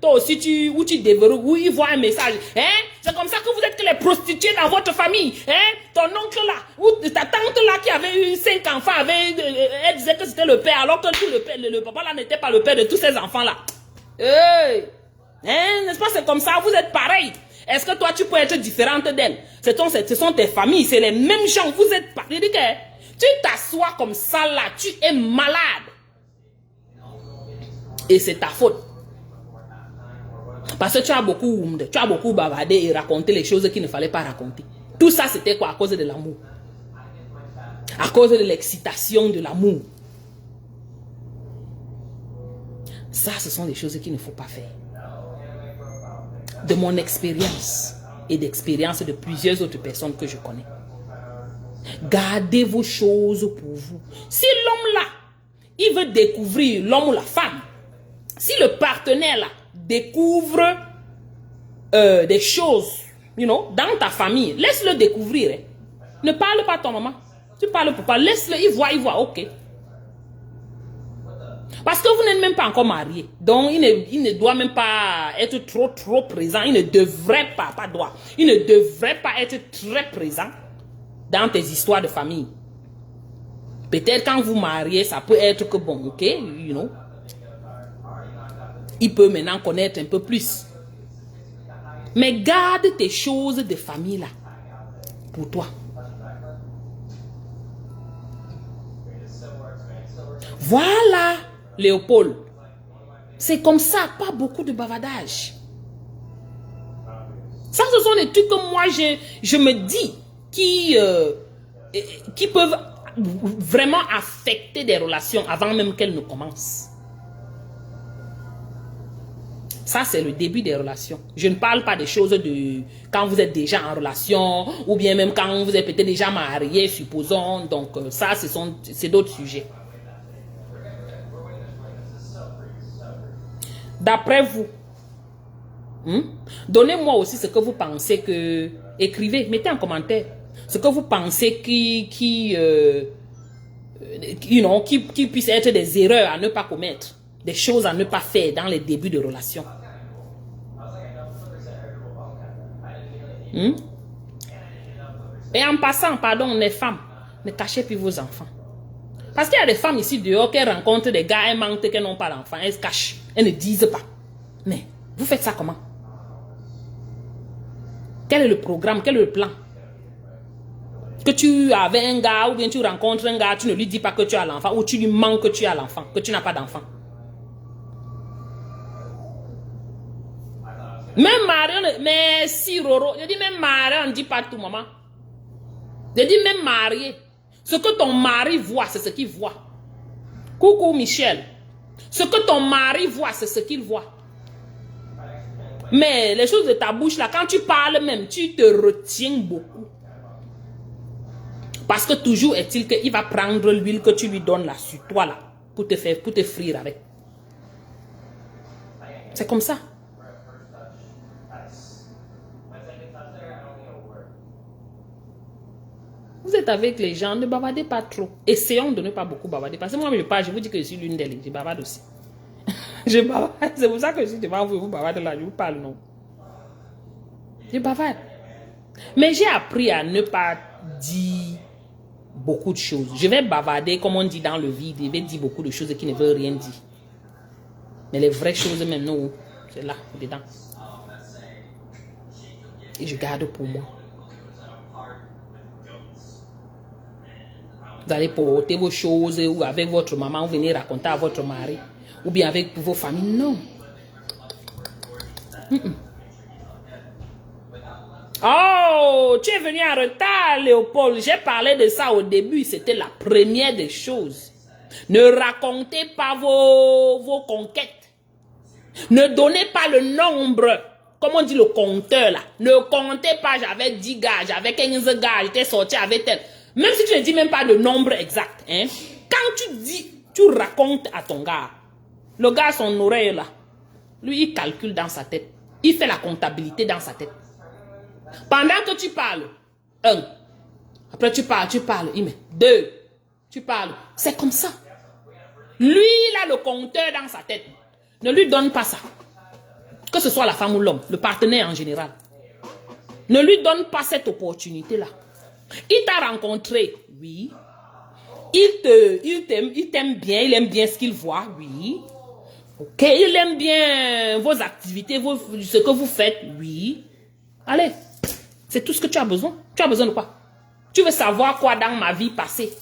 Toi aussi, tu déverrouilles, où il voit un message. Hein? C'est comme ça que vous êtes que les prostituées dans votre famille. Hein? Ton oncle là, ou ta tante là qui avait eu 5 enfants, elle disait que c'était le père, alors que le papa là n'était pas le père de tous ces enfants là. Hey! Hein? N'est-ce pas, c'est comme ça, vous êtes pareil. Est-ce que toi tu peux être différente d'elle? Ce sont tes familles, c'est les mêmes gens, vous êtes pareils. Tu t'assois comme ça là, tu es malade. Et c'est ta faute. Parce que tu as beaucoup bavardé et raconté les choses qu'il ne fallait pas raconter. Tout ça c'était quoi? À cause de l'amour. À cause de l'excitation de l'amour. Ça, ce sont des choses qu'il ne faut pas faire. De mon expérience et d'expérience de plusieurs autres personnes que je connais. Gardez vos choses pour vous. Si l'homme là, il veut découvrir l'homme ou la femme, si le partenaire là découvre des choses, dans ta famille, laisse-le découvrir. Hein. Ne parle pas à ton maman. Tu parles pour pas. Laisse-le, il voit, ok. Parce que vous n'êtes même pas encore marié. Donc, il ne doit même pas être trop présent. Il ne devrait pas doit. Il ne devrait pas être très présent dans tes histoires de famille. Peut-être quand vous mariez, ça peut être que bon, ok, il peut maintenant connaître un peu plus. Mais garde tes choses de famille là, pour toi. Voilà, Léopold. C'est comme ça, pas beaucoup de bavardage. Ça, ce sont des trucs que moi, je me dis qui peuvent vraiment affecter des relations avant même qu'elles ne commencent. Ça, c'est le début des relations. Je ne parle pas des choses de quand vous êtes déjà en relation ou bien même quand vous êtes peut-être déjà marié, supposons. Donc, ça, c'est d'autres sujets. D'après vous, donnez-moi aussi ce que vous pensez que... Écrivez, mettez en commentaire ce que vous pensez qui puisse être des erreurs à ne pas commettre, des choses à ne pas faire dans les débuts de relation. Et en passant, pardon, les femmes, ne cachez plus vos enfants. Parce qu'il y a des femmes ici dehors qui rencontrent des gars, elles mentent qu'elles n'ont pas d'enfants, elles se cachent, elles ne disent pas. Mais vous faites ça comment? Quel est le programme? Quel est le plan? Que tu avais un gars ou bien tu rencontres un gars, tu ne lui dis pas que tu as l'enfant ou tu lui mens que tu as l'enfant, que tu n'as pas d'enfant. Même marié, mais si Roro, je dis même marié, on ne dit pas tout, maman. Je dis même marié. Ce que ton mari voit, c'est ce qu'il voit. Coucou Michel. Ce que ton mari voit, c'est ce qu'il voit. Mais les choses de ta bouche là, quand tu parles même, tu te retiens beaucoup. Parce que toujours est-il qu'il va prendre l'huile que tu lui donnes là sur toi là, pour te frire avec. C'est comme ça. Vous êtes avec les gens, ne bavardez pas trop. Essayons de ne pas beaucoup bavarder. Parce que moi, je parle, je vous dis que je suis l'une d'elles. Je bavarde aussi. Je bavarde. C'est pour ça que je suis devant vous, vous bavardez là, je vous parle, non. Je bavarde. Mais j'ai appris à ne pas dire beaucoup de choses. Je vais bavarder, comme on dit dans le vide. Je vais dire beaucoup de choses qui ne veulent rien dire. Mais les vraies choses, même, non, c'est là, dedans. Et je garde pour moi. Vous allez porter vos choses ou avec votre maman, vous venez raconter à votre mari. Ou bien avec vos familles. Non. Oh, tu es venu en retard, Léopold. J'ai parlé de ça au début. C'était la première des choses. Ne racontez pas vos conquêtes. Ne donnez pas le nombre. Comme on dit le compteur là. Ne comptez pas, j'avais 10 gars, j'avais 15 gars, j'étais sorti avec elle. Même si tu ne dis même pas le nombre exact. Hein, quand tu dis, tu racontes à ton gars. Le gars, son oreille là. Lui, il calcule dans sa tête. Il fait la comptabilité dans sa tête. Pendant que tu parles, 1. Après tu parles, il met 2. Tu parles. C'est comme ça. Lui, il a le compteur dans sa tête. Ne lui donne pas ça. Que ce soit la femme ou l'homme, le partenaire en général. Ne lui donne pas cette opportunité-là. Il t'a rencontré, oui. Il t'aime bien, il aime bien ce qu'il voit, oui. Ok, il aime bien vos activités, ce que vous faites, oui. Allez, c'est tout ce que tu as besoin. Tu as besoin de quoi? Tu veux savoir quoi dans ma vie passée?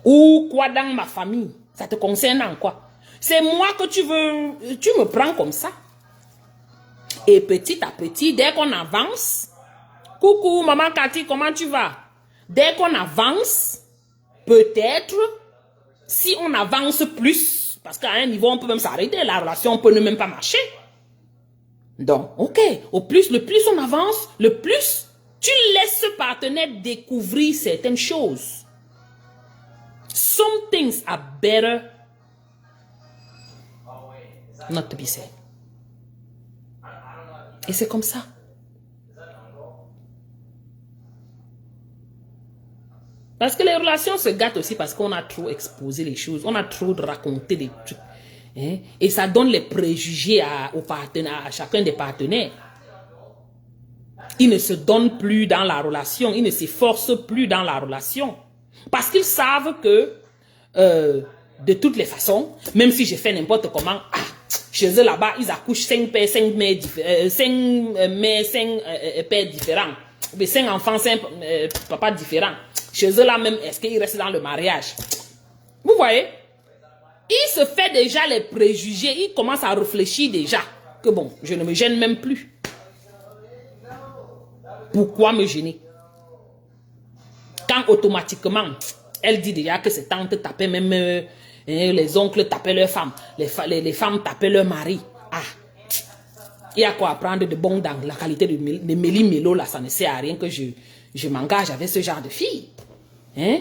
Ou quoi dans ma famille? Ça te concerne en quoi? C'est moi que tu me prends comme ça. Et petit à petit, dès qu'on avance, coucou maman Cathy, comment tu vas? Dès qu'on avance, peut-être, si on avance plus, parce qu'à un niveau on peut même s'arrêter, la relation peut ne même pas marcher. Donc, ok, le plus on avance, le plus tu laisses ce partenaire découvrir certaines choses. Some things are better not to be said. Et c'est comme ça. Parce que les relations se gâtent aussi parce qu'on a trop exposé les choses. On a trop raconté des trucs. Hein? Et ça donne les préjugés à chacun des partenaires. Ils ne se donnent plus dans la relation. Ils ne s'efforcent plus dans la relation. Parce qu'ils savent que de toutes les façons, même si je fais n'importe comment, chez eux là-bas, ils accouchent 5 pères, 5 pères différents. 5 enfants, 5 papas différents. Chez eux là même, est-ce qu'ils restent dans le mariage? Vous voyez? Il se fait déjà les préjugés. Il commence à réfléchir déjà. Que bon, je ne me gêne même plus. Pourquoi me gêner? Quand automatiquement, elle dit déjà que ses tantes tapaient même... les oncles tapaient leurs femmes. Les femmes tapaient leur mari. Ah. Il y a quoi apprendre de bon dans la qualité de Méli-Mélo là. Ça ne sert à rien que je m'engage avec ce genre de fille. Hein?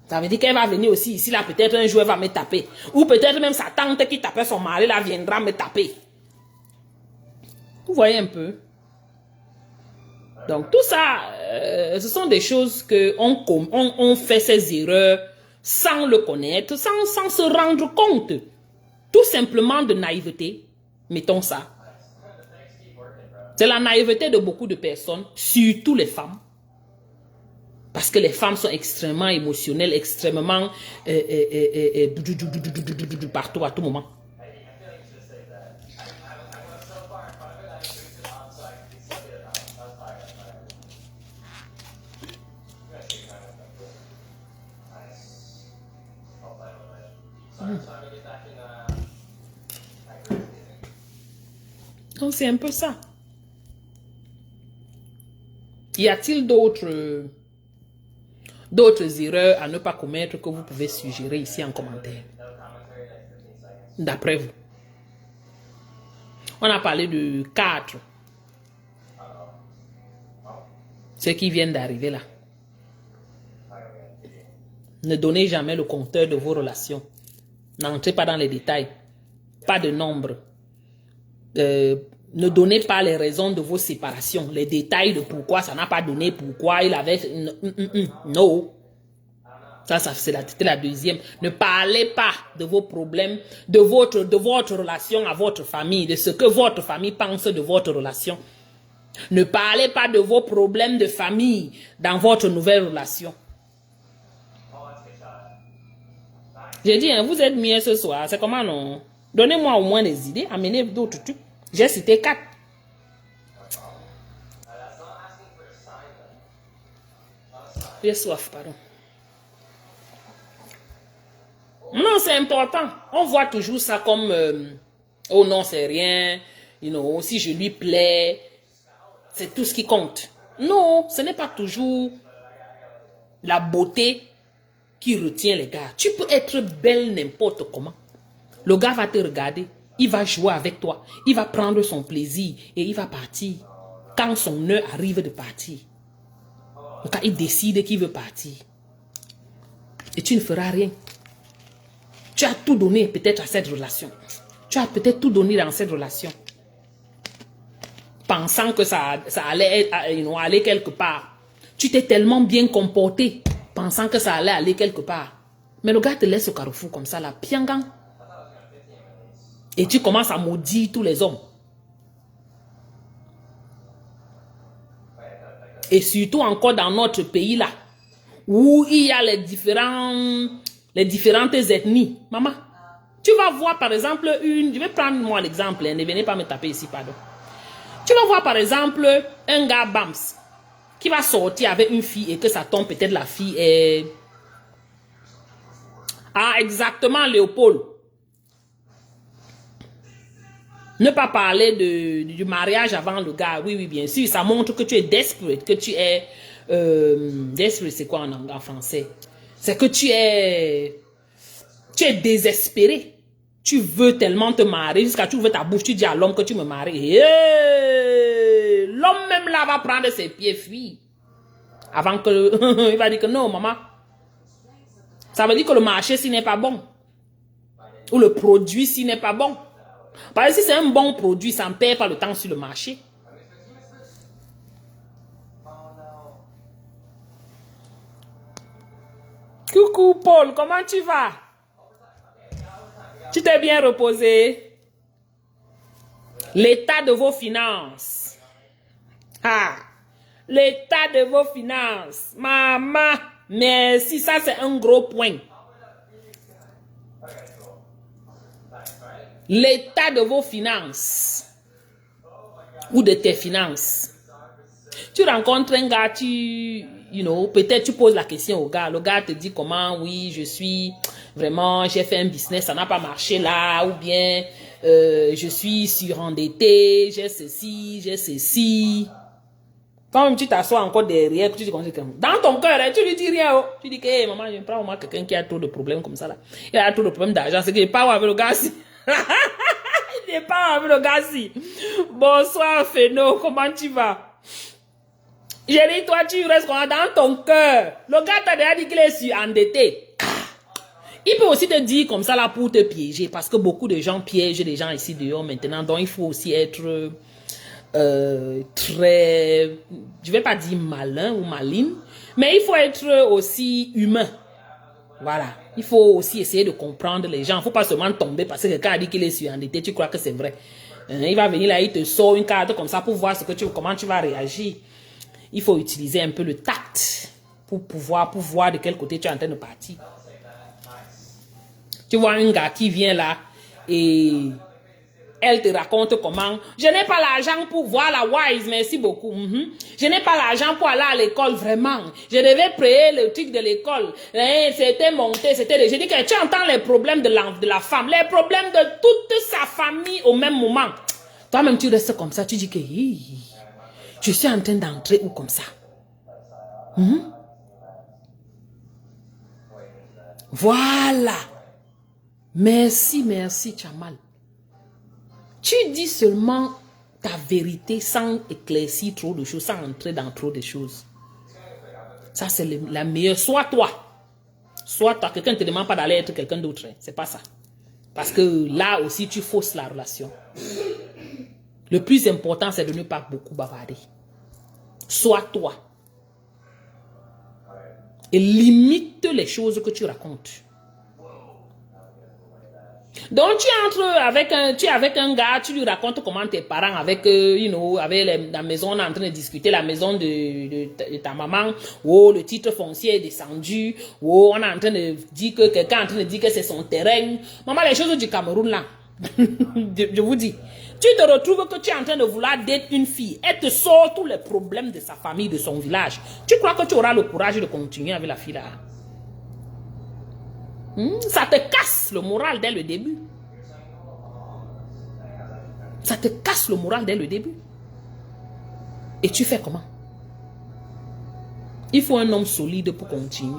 Ça veut dire qu'elle va venir aussi ici là. Peut-être un jour elle va me taper. Ou peut-être même sa tante qui tapait son mari là viendra me taper. Vous voyez un peu? Donc tout ça, ce sont des choses que on fait ces erreurs sans le connaître, sans se rendre compte. Tout simplement de naïveté, mettons ça. C'est la naïveté de beaucoup de personnes, surtout les femmes. Parce que les femmes sont extrêmement émotionnelles, extrêmement partout, à tout moment. Donc c'est un peu ça. Y a-t-il d'autres erreurs à ne pas commettre que vous pouvez suggérer ici en commentaire? D'après vous. On a parlé de 4. Ceux qui viennent d'arriver là. Ne donnez jamais le compteur de vos relations. N'entrez pas dans les détails. Pas de nombre. Ne donnez pas les raisons de vos séparations, les détails de pourquoi ça n'a pas donné, pourquoi il avait... Non. Ça c'était la deuxième. Ne parlez pas de vos problèmes, de votre relation à votre famille, de ce que votre famille pense de votre relation. Ne parlez pas de vos problèmes de famille dans votre nouvelle relation. J'ai dit, hein, vous êtes mieux ce soir. C'est comment non? Donnez-moi au moins des idées. Amenez d'autres trucs. J'ai cité 4. J'ai soif, pardon. Non, c'est important. On voit toujours ça comme oh non, c'est rien. You know, si je lui plais, c'est tout ce qui compte. Non, ce n'est pas toujours la beauté qui retient les gars. Tu peux être belle n'importe comment. Le gars va te regarder, il va jouer avec toi, il va prendre son plaisir et il va partir. Quand son heure arrive de partir, quand il décide qu'il veut partir, et tu ne feras rien. Tu as tout donné peut-être à cette relation. Tu as peut-être tout donné dans cette relation. Pensant que ça allait aller quelque part. Tu t'es tellement bien comporté, pensant que ça allait aller quelque part. Mais le gars te laisse au carrefour comme ça, là, piangang. Et tu commences à maudire tous les hommes. Et surtout encore dans notre pays là, où il y a les différentes ethnies. Maman, tu vas voir par exemple je vais prendre moi l'exemple, ne venez pas me taper ici, pardon. Tu vas voir par exemple un gars Bams qui va sortir avec une fille et que ça tombe, peut-être la fille est... Ah, exactement, Léopold. Ne pas parler du mariage avant le gars. Oui, oui, bien sûr. Ça montre que tu es desperate, que tu es... desperate, c'est quoi en français? C'est que tu es désespéré. Tu veux tellement te marier, jusqu'à tu ouvres ta bouche, tu dis à l'homme que tu me maries. Hey! L'homme même là va prendre ses pieds, fille. Avant que... il va dire que non, maman. Ça veut dire que le marché, s'il n'est pas bon. Ou le produit, s'il n'est pas bon. Parce que si c'est un bon produit, ça ne perd pas le temps sur le marché. Coucou Paul, comment tu vas? Tu t'es bien reposé? L'état de vos finances. Ah, l'état de vos finances. Maman, merci, ça c'est un gros point. L'état de vos finances. Ou de tes finances. Tu rencontres un gars, peut-être tu poses la question au gars. Le gars te dit comment, oui, j'ai fait un business, ça n'a pas marché là, ou bien je suis surendetté, j'ai ceci. Quand même tu t'assois encore derrière, tu dis comme dans ton cœur, tu lui dis rien. Oh. Tu dis que hey, maman, je prends au moins quelqu'un qui a trop de problèmes comme ça là. Il a trop de problèmes d'argent, c'est qu'il n'est pas avec le gars si. Il n'est pas avec le gars si. Bonsoir Feno, comment tu vas? J'ai dit, toi, tu restes dans ton cœur. Le gars t'a déjà dit qu'il est surendetté. Il peut aussi te dire comme ça là pour te piéger. Parce que beaucoup de gens piègent les gens ici dehors maintenant. Donc, il faut aussi être très... Je vais pas dire malin ou maligne. Mais il faut être aussi humain. Voilà. Il faut aussi essayer de comprendre les gens. Il ne faut pas seulement tomber parce que quelqu'un a dit qu'il est surendetté. Tu crois que c'est vrai. Il va venir là, il te sort une carte comme ça pour voir comment tu vas réagir. Il faut utiliser un peu le tact pour voir de quel côté tu es en train de partir. Tu vois un gars qui vient là et elle te raconte comment je n'ai pas l'argent pour voir la Wise, merci beaucoup. Je n'ai pas l'argent pour aller à l'école, vraiment. Je devais payer le truc de l'école. C'était monté, Je dis que tu entends les problèmes de la femme, les problèmes de toute sa famille au même moment. Toi-même, tu restes comme ça, tu dis que... Je suis en train d'entrer où comme ça? Voilà. Merci, Chamal. Tu dis seulement ta vérité sans éclaircir trop de choses, sans entrer dans trop de choses. Ça, c'est la meilleure. Soit toi. Quelqu'un ne te demande pas d'aller être quelqu'un d'autre. Hein. C'est pas ça. Parce que là aussi, tu fausses la relation. Le plus important, c'est de ne pas beaucoup bavarder. Sois toi. Et limite les choses que tu racontes. Donc, tu es avec un gars, tu lui racontes comment tes parents, avec la maison, on est en train de discuter, la maison de ta maman, oh, le titre foncier est descendu, oh, on est en train de dire que quelqu'un est en train de dire que c'est son terrain. Maman, les choses du Cameroun, là, je vous dis, tu te retrouves que tu es en train de vouloir date une fille, elle te sort tous les problèmes de sa famille, de son village. Tu crois que tu auras le courage de continuer avec la fille là? Ça te casse le moral dès le début. Ça te casse le moral dès le début. Et tu fais comment? Il faut un homme solide pour continuer.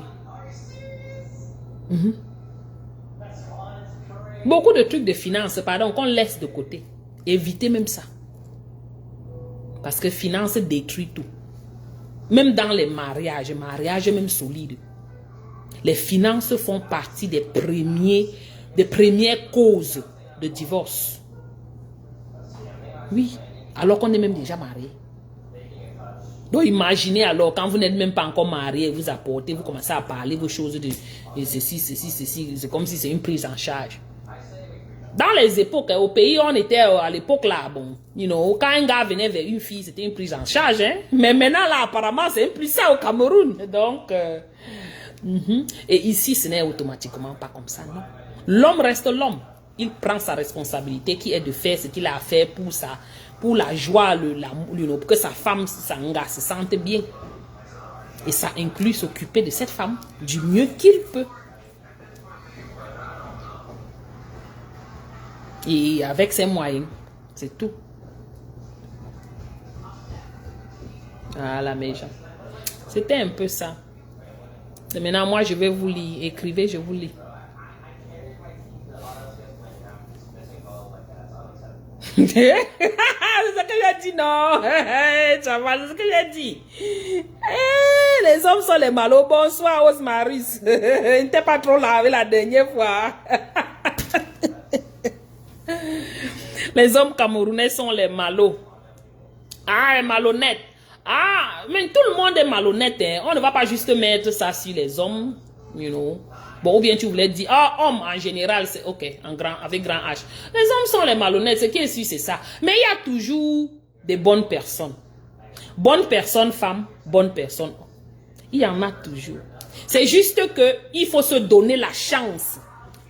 Beaucoup de trucs de finances, pardon, qu'on laisse de côté. Évitez même ça. Parce que finance détruit tout. Même dans les mariages même solides. Les finances font partie des premières causes de divorce. Oui, alors qu'on est même déjà marié. Donc imaginez alors, quand vous n'êtes même pas encore marié, vous apportez, vous commencez à parler vos choses de ceci. C'est comme si c'est une prise en charge. Dans les époques, au pays, on était à l'époque là, bon, quand un gars venait vers une fille, c'était une prise en charge. Hein? Mais maintenant là, apparemment, c'est plus ça au Cameroun. Donc... Et ici, ce n'est automatiquement pas comme ça, non. L'homme reste l'homme. Il prend sa responsabilité qui est de faire ce qu'il a à faire pour la joie, pour que sa femme se sente bien. Et ça inclut s'occuper de cette femme du mieux qu'il peut. Et avec ses moyens, c'est tout. Voilà mes gens. C'était un peu ça. Et maintenant, moi, je vais vous lire. Écrivez, je vous lis. C'est ce que j'ai dit, non. Ça va, c'est ce que j'ai dit. Les hommes sont les malaux. Bonsoir, Osmaris. Il n'était pas trop lavé la dernière fois. Les hommes camerounais sont les malaux. Ah, les malhonnêtes. Ah, mais tout le monde est malhonnête. Hein. On ne va pas juste mettre ça sur les hommes, Bon, ou bien tu voulais dire, homme en général, c'est ok, avec grand H. Les hommes sont les malhonnêtes, ce qui est sûr, c'est ça. Mais il y a toujours des bonnes personnes. Bonnes personnes, femmes, bonnes personnes. Il y en a toujours. C'est juste que il faut se donner la chance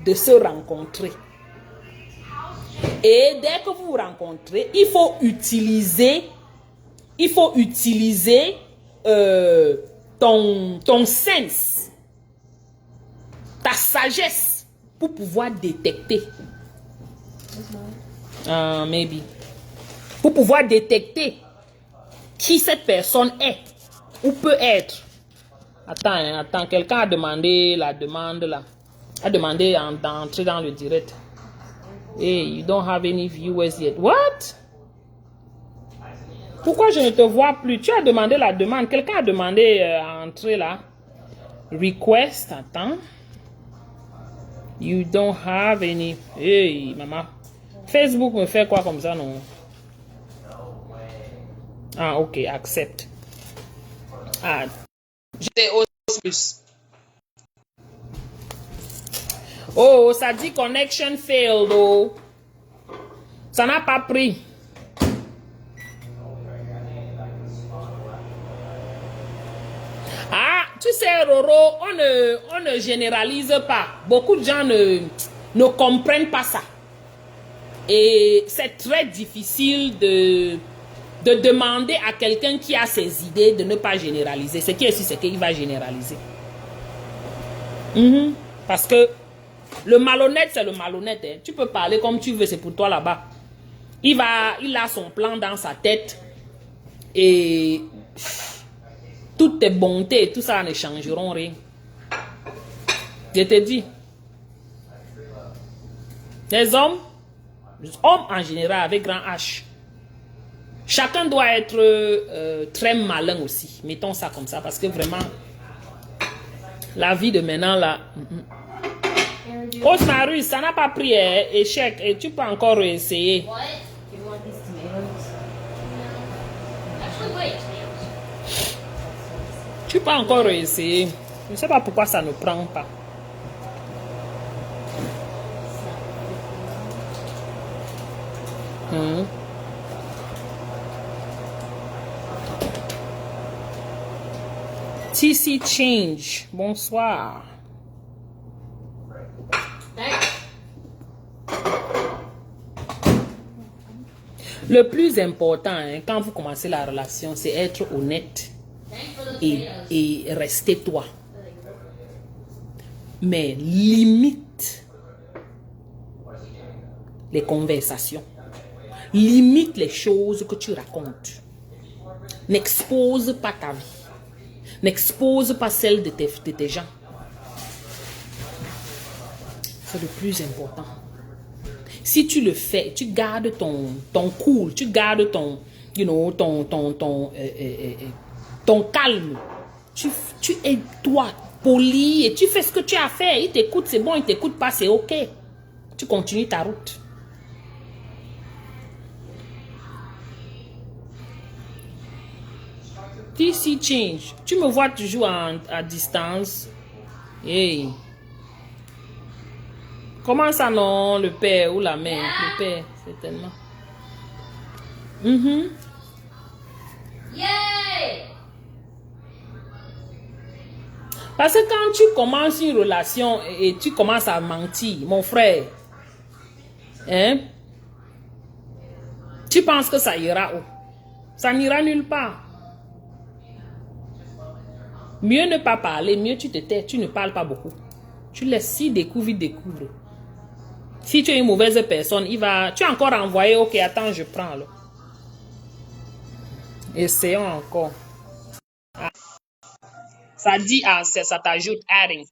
de se rencontrer. Et dès que vous vous rencontrez, il faut utiliser ton sens, ta sagesse pour pouvoir détecter. Maybe. Pour pouvoir détecter qui cette personne est ou peut être. Attends, quelqu'un a demandé la demande là. A demandé d'entrer dans le direct. Hey, you don't have any viewers yet. What? Pourquoi je ne te vois plus? Tu as demandé la demande. Quelqu'un a demandé à entrer là. Request, attends. You don't have any. Hey, maman. Facebook me fait quoi comme ça, non? Ah, ok, accept. Ah, j'étais au plus. Oh, ça dit connection failed, oh. Ça n'a pas pris. Ah, tu sais, Roro, on ne généralise pas. Beaucoup de gens ne comprennent pas ça. Et c'est très difficile de demander à quelqu'un qui a ses idées de ne pas généraliser. Ce qui est sûr, c'est qu'il va généraliser. Parce que le malhonnête, c'est le malhonnête. Hein. Tu peux parler comme tu veux, c'est pour toi là-bas. Il a son plan dans sa tête. Et toutes tes bontés et tout ça ne changeront rien. Je te dis. Les hommes en général avec grand H. Chacun doit être très malin aussi. Mettons ça comme ça parce que vraiment, la vie de maintenant là... Osmarus, ça n'a pas pris échec et tu peux encore essayer. Tu peux encore essayer. Je ne sais pas pourquoi ça ne prend pas. Hmm. TC Change, bonsoir. Le plus important, hein, quand vous commencez la relation, c'est être honnête et rester toi. Mais limite les conversations. Limite les choses que tu racontes. N'expose pas ta vie. N'expose pas celle de tes gens. C'est le plus important. Si tu le fais, tu gardes ton cool, tu gardes ton, ton calme. Tu es toi, poli, et tu fais ce que tu as fait. Il t'écoute, c'est bon, il t'écoute pas, c'est ok. Tu continues ta route. TC Change. Tu me vois toujours à distance. Hey. Comment ça non, le père ou la mère? Le père, certainement. Yay! Parce que quand tu commences une relation et tu commences à mentir, mon frère, hein, tu penses que ça ira où? Ça n'ira nulle part. Mieux ne pas parler, mieux tu te tais, tu ne parles pas beaucoup. Tu laisses, s'il découvre, il découvre. Si tu es une mauvaise personne, il va... Tu as encore envoyé, ok, attends, je prends alors. Essayons encore. Ah. Ça dit, ah, ça t'ajoute adding.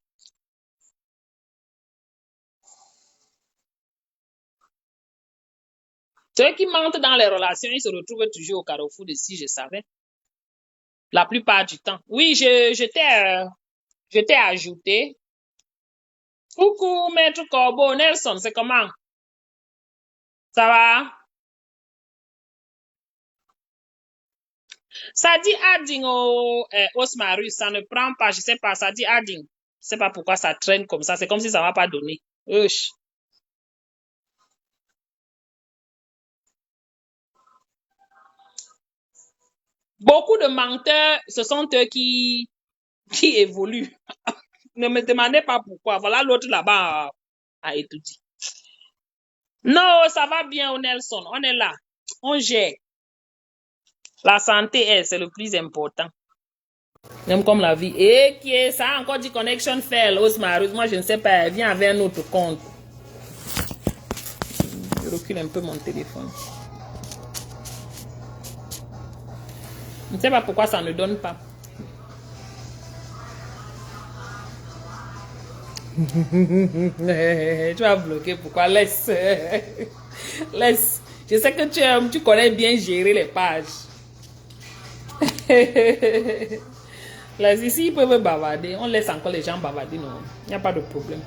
Ceux qui mentent dans les relations, ils se retrouvent toujours au carrefour de si je savais. La plupart du temps. Oui, je t'ai ajouté. Coucou, maître Corbeau, Nelson, c'est comment? Ça va? Ça dit adding au Osmarus, ça ne prend pas, je sais pas, ça dit adding. Je sais pas pourquoi ça traîne comme ça, c'est comme si ça va pas donner. Uch. Beaucoup de menteurs, ce sont eux qui évoluent. Ne me demandez pas pourquoi. Voilà l'autre là-bas a étudié. Non, ça va bien au Nelson, on est là, on gère. La santé, c'est le plus important. Même comme la vie. Et qui est ça a encore dit connection fail, Osmarus. Moi, je ne sais pas. Viens avec un autre compte. Je recule un peu mon téléphone. Je ne sais pas pourquoi ça ne donne pas. Tu vas bloquer. Pourquoi? Laisse. Laisse. Je sais que tu connais bien gérer les pages. Laisse. Ici, ils peuvent bavarder. On laisse encore les gens bavarder. Non, il n'y a pas de problème.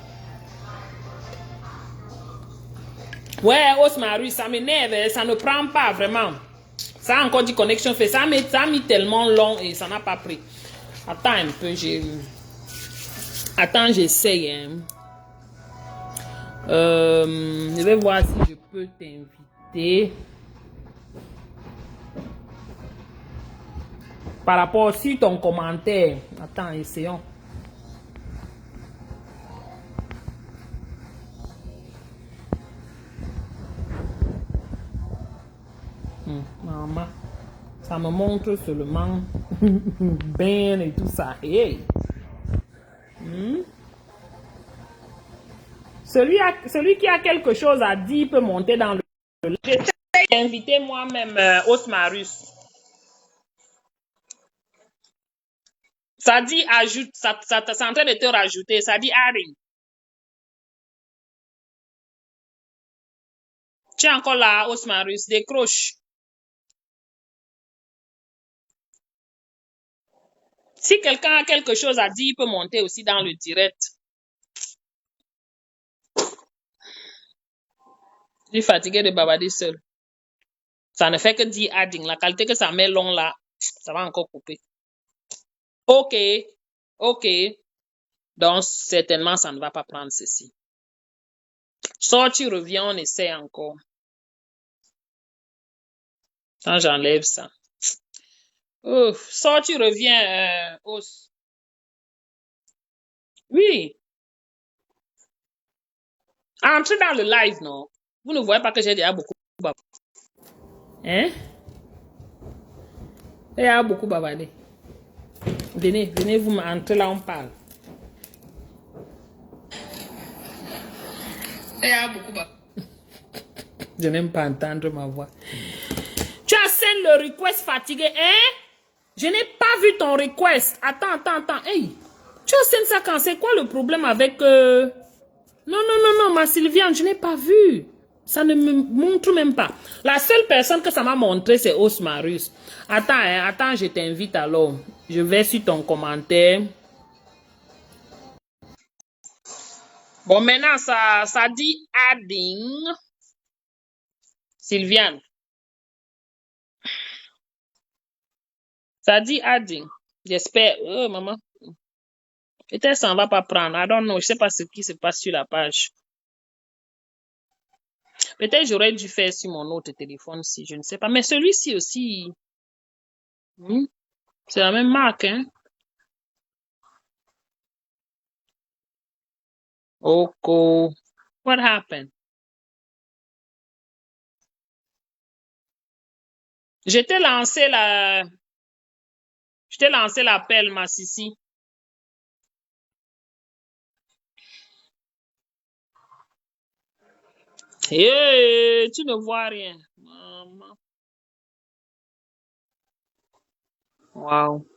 Ouais, Osmarus, ça m'énerve. Ça ne prend pas vraiment. Ça a encore dit connection fait. Ça a mis tellement long et ça n'a pas pris. Attends un peu, Attends, j'essaye. Hein. Je vais voir si je peux t'inviter. Par rapport sur ton commentaire. Attends, essayons. Maman, ça me montre seulement Ben et tout ça. Hey. Celui qui a quelque chose à dire peut monter dans le... J'essaie d'inviter moi-même Osmarus. Ça dit ajoute, ça c'est en train de te rajouter, ça dit adding. Tu es encore là, Osmarus, décroche. Si quelqu'un a quelque chose à dire, il peut monter aussi dans le direct. Je suis fatigué de bavarder seul. Ça ne fait que dire adding. La qualité que ça met long là, ça va encore couper. Ok, ok. Donc, certainement, ça ne va pas prendre ceci. Sors, tu reviens, on essaie encore. Quand j'enlève ça. Ouf, sors, tu reviens, Os. Oui, entrez dans le live, non? Vous ne voyez pas que j'ai déjà beaucoup bavardé. Hein? Il y a beaucoup bavardé. Venez, venez, vous entrez là, on parle. Il y a beaucoup bavardé. Je n'aime pas entendre ma voix. Tu as send le request fatigué, hein? Je n'ai pas vu ton request. Attends. Hey, tu as send ça quand? C'est quoi le problème avec... Non, ma Sylviane, je n'ai pas vu. Ça ne me montre même pas. La seule personne que ça m'a montré, c'est Osmarus. Attends, je t'invite alors. Je vais sur ton commentaire. Bon, maintenant, ça dit adding. Sylviane. Ça dit adding. J'espère. Oh, maman. Peut-être ça ne va pas prendre. I don't know. Je ne sais pas ce qui se passe sur la page. Peut-être j'aurais dû faire sur mon autre téléphone si je ne sais pas. Mais celui-ci aussi. C'est la même marque, hein? Oko. What happened? Je t'ai lancé l'appel, ma Sissi. Hey, tu ne vois rien. Maman. Wow.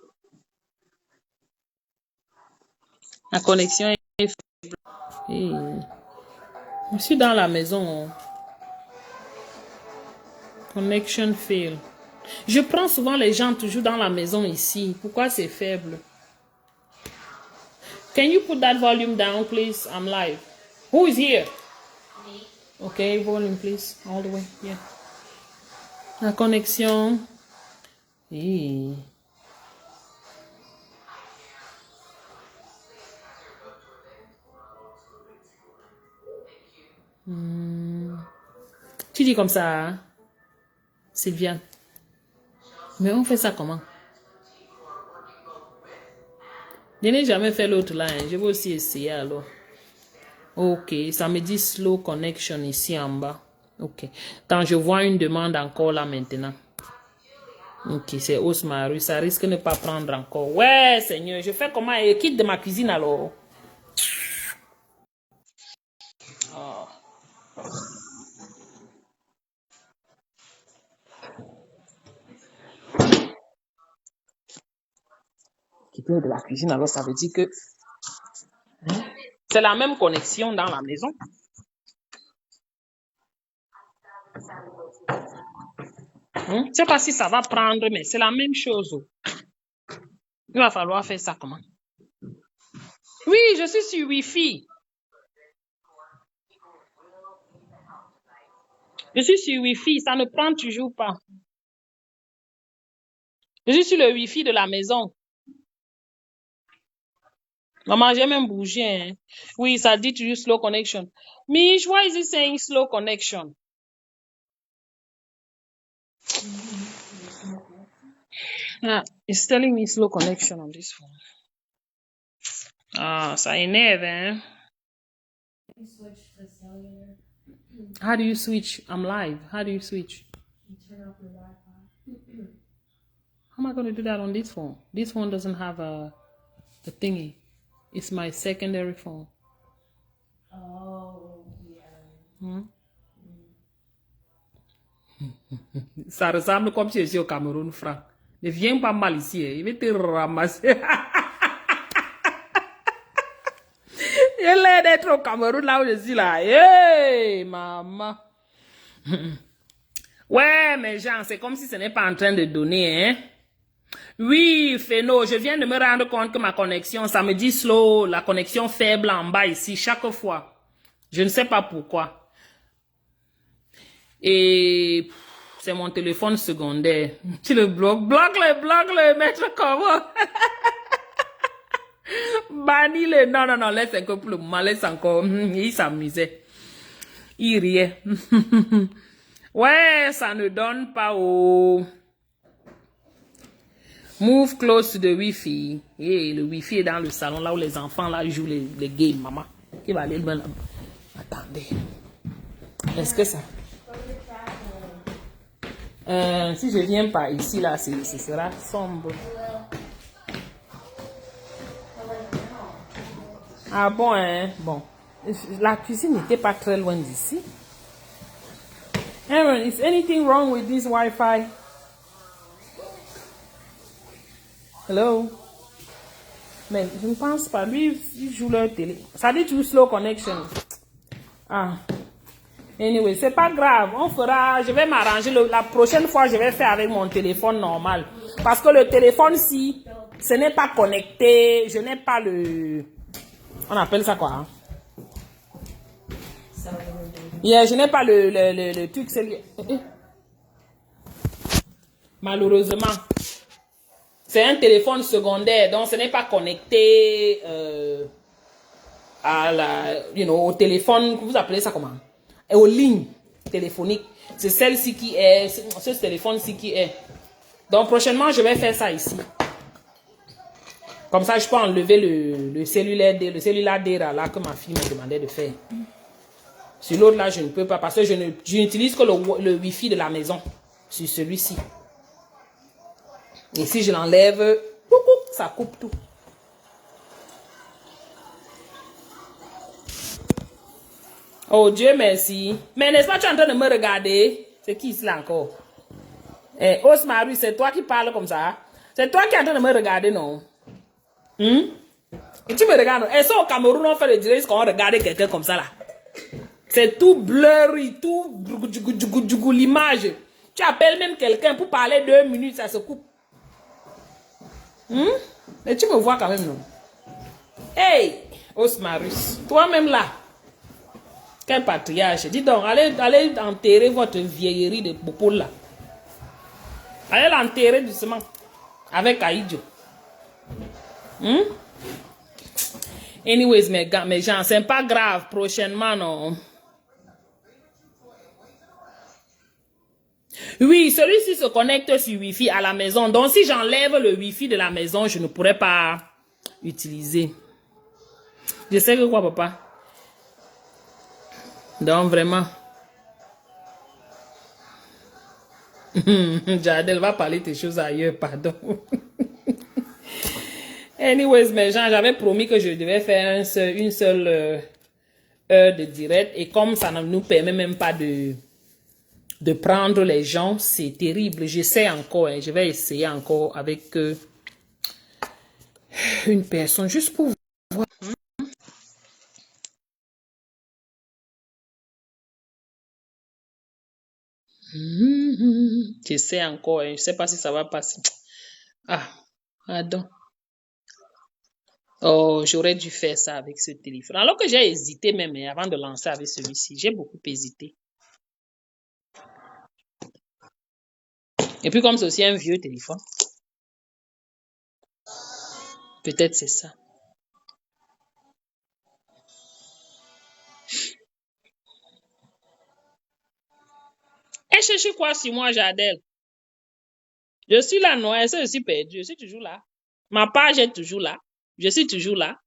La connexion est faible. Hey. Je suis dans la maison. Connection fail. Je prends souvent les gens toujours dans la maison ici. Pourquoi c'est faible? Can you put that volume down, please? I'm live. Who is here? Me. Okay, volume, please. All the way. Yeah. La connexion. Hey. Tu dis comme ça, hein? Sylviane. Mais on fait ça comment? Je n'ai jamais fait l'autre là. Hein. Je vais aussi essayer alors. Ok, ça me dit slow connection ici en bas. Ok. Quand je vois une demande encore là maintenant. Ok, c'est Osmaru. Ça risque de ne pas prendre encore. Ouais, Seigneur, je fais comment? Et quitte de ma cuisine alors. Oh. Quitter de la cuisine alors, ça veut dire que c'est la même connexion dans la maison. Je ne sais pas si ça va prendre, mais c'est la même chose. Il va falloir faire ça comment? Oui, je suis sur Wi-Fi. Je suis sur Wi-Fi, ça ne prend toujours pas. Je suis sur le Wi-Fi de la maison. Maman, j'ai même bougé. Hein. Oui, ça dit toujours slow connection. Mish, why is it saying slow connection? Ah, it's telling me slow connection on this phone. Ah, ça énerve, hein? You switch to cellular. How do you switch? I'm live. How do you switch? You turn off your Wi-Fi. How am I going to do that on this phone? This phone doesn't have a thingy. It's my secondary phone. Oh, yeah. Ça ressemble comme si je suis au Cameroun, Franck. Ne viens pas mal ici, hein. Il va te ramasser. Il a l'air d'être au Cameroun là où je suis là. Hey, maman. Ouais, mais Jean, c'est comme si ce n'est pas en train de donner, hein. Oui, Feno, je viens de me rendre compte que ma connexion, ça me dit slow, la connexion faible en bas ici, chaque fois. Je ne sais pas pourquoi. Et c'est mon téléphone secondaire. Tu le bloques, bloque-le, maître comment? Bannis-le. Non, non, non, laisse encore pour le moment, laisse encore. Il s'amusait. Il riait. Ouais, ça ne donne pas au... Move close to the Wi-Fi. Et le Wi-Fi est dans le salon, là où les enfants là jouent les games, maman. Qui va aller loin là-bas. Attendez. Est-ce que ça... si je viens par ici, là, ce sera sombre. Ah bon, hein? Bon. La cuisine n'était pas très loin d'ici. Aaron, is anything wrong with this Wi-Fi? Hello? Mais je ne pense pas. Lui, il joue leur télé. Ça dit tout slow connection. Ah. Anyway, c'est pas grave. On fera. Je vais m'arranger. La prochaine fois, je vais faire avec mon téléphone normal. Parce que le téléphone-ci, ce n'est pas connecté. Je n'ai pas le. On appelle ça quoi? Hein? Yeah, je n'ai pas le truc. Malheureusement. C'est un téléphone secondaire, donc ce n'est pas connecté à au téléphone, vous appelez ça comment? Et aux lignes téléphoniques. C'est celle-ci qui est, ce téléphone-ci qui est. Donc prochainement, je vais faire ça ici. Comme ça, je peux enlever le cellulaire là que ma fille me demandait de faire. Sur l'autre là, je ne peux pas parce que je n'utilise que le Wi-Fi de la maison sur celui-ci. Et si je l'enlève, ça coupe tout. Oh Dieu merci. Mais n'est-ce pas tu es en train de me regarder? C'est qui ici là encore? Osmaru, c'est toi qui parles comme ça? C'est toi qui es en train de me regarder, non? Et tu me regardes. Et ça au Cameroun, on fait le direct quand on regarde quelqu'un comme ça là. C'est tout blurry, tout l'image. Tu appelles même quelqu'un pour parler 2 minutes, ça se coupe. Et tu me vois quand même, non? Hey, Osmarus, toi-même là. Quel patriarche. Dis donc, allez enterrer votre vieillerie de popo là. Allez l'enterrer doucement. Avec Aïdjo. Anyways, mes gens, c'est pas grave. Prochainement, non. Oui, celui-ci se connecte sur Wi-Fi à la maison. Donc, si j'enlève le Wi-Fi de la maison, je ne pourrais pas utiliser. Je sais que quoi, papa? Donc, vraiment. Jadel va parler tes choses ailleurs, pardon. Anyways, mes gens, j'avais promis que je devais faire une seule heure de direct. Et comme ça ne nous permet même pas de prendre les gens, c'est terrible. J'essaie encore, hein. Je vais essayer encore avec une personne, juste pour voir. J'essaie encore, hein. Je ne sais pas si ça va passer. Ah, pardon. Oh, j'aurais dû faire ça avec ce téléphone. Alors que j'ai hésité même avant de lancer avec celui-ci. J'ai beaucoup hésité. Et puis comme c'est aussi un vieux téléphone, peut-être c'est ça. Et cherche quoi sur moi, Jadel? Je suis là, non, je suis perdu. Je suis toujours là. Ma page est toujours là. Je suis toujours là.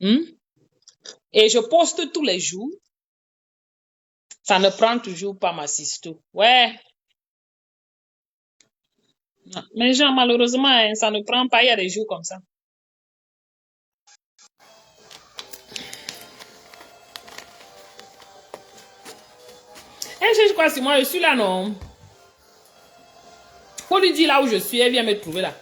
Et je poste tous les jours. Ça ne prend toujours pas ma sisto. Ouais. Non. Mais genre, malheureusement, hein, ça ne prend pas. Il y a des jours comme ça. Et cherche quoi sur moi? Je suis là, non? Faut lui dire là où je suis. Elle vient me trouver là.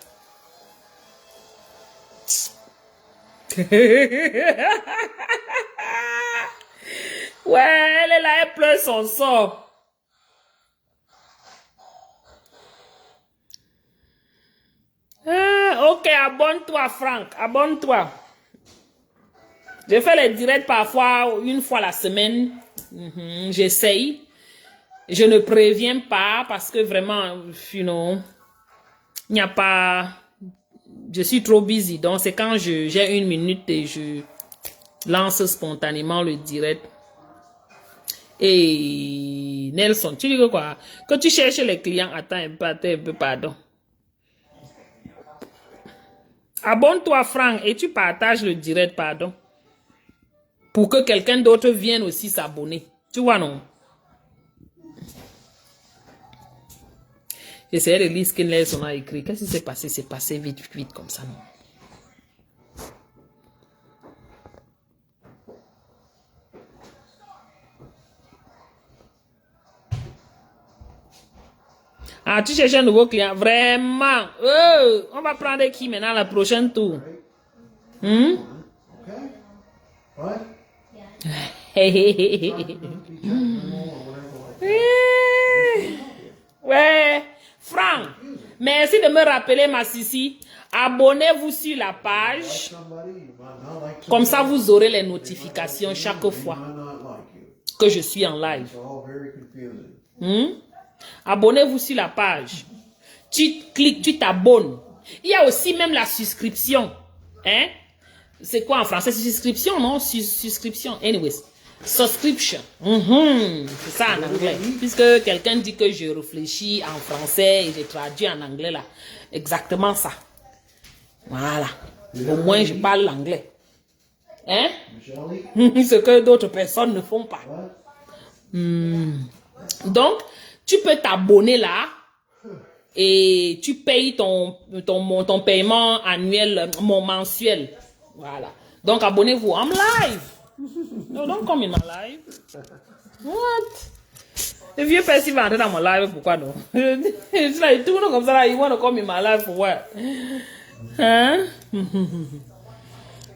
Ouais, elle est là, elle pleure son sort. Ah, ok, abonne-toi, Franck. Abonne-toi. Je fais les directs parfois une fois la semaine. J'essaye. Je ne préviens pas parce que vraiment, il n'y a pas Je suis trop busy. Donc, c'est quand j'ai 1 minute et je lance spontanément le direct. Et Nelson, tu dis que quoi? Que tu cherches les clients, attends un peu, pardon. Abonne-toi, Franck, et tu partages le direct, pardon. Pour que quelqu'un d'autre vienne aussi s'abonner. Tu vois, non? J'essayais de lire ce que Nelson a écrit. Qu'est-ce qui s'est passé? C'est passé vite, vite, comme ça, non? Ah, tu cherches un nouveau client? Vraiment? Oh, on va prendre qui maintenant la prochaine tour? Hmm? Ouais, Franck, merci de me rappeler ma Sissi. Abonnez-vous sur la page. Comme ça, vous aurez les notifications chaque fois que je suis en live. Abonnez-vous sur la page. Tu cliques, tu t'abonnes. Il y a aussi même la souscription. Hein? C'est quoi en français? Souscription, non? Souscription. Anyways. Subscription. C'est ça en anglais. Puisque quelqu'un dit que je réfléchis en français et j'ai traduit en anglais là. Exactement ça. Voilà. Au moins, je parle l'anglais. Hein? Ce que d'autres personnes ne font pas. Donc, tu peux t'abonner là et tu payes ton paiement annuel, mensuel. Voilà. Donc, abonnez-vous. I'm live. No, don't come in my live. What? Le vieux père, s'il va entrer dans mon live, pourquoi non? C'est là, tout le monde comme ça, là, you want to come in my live for what? Hein?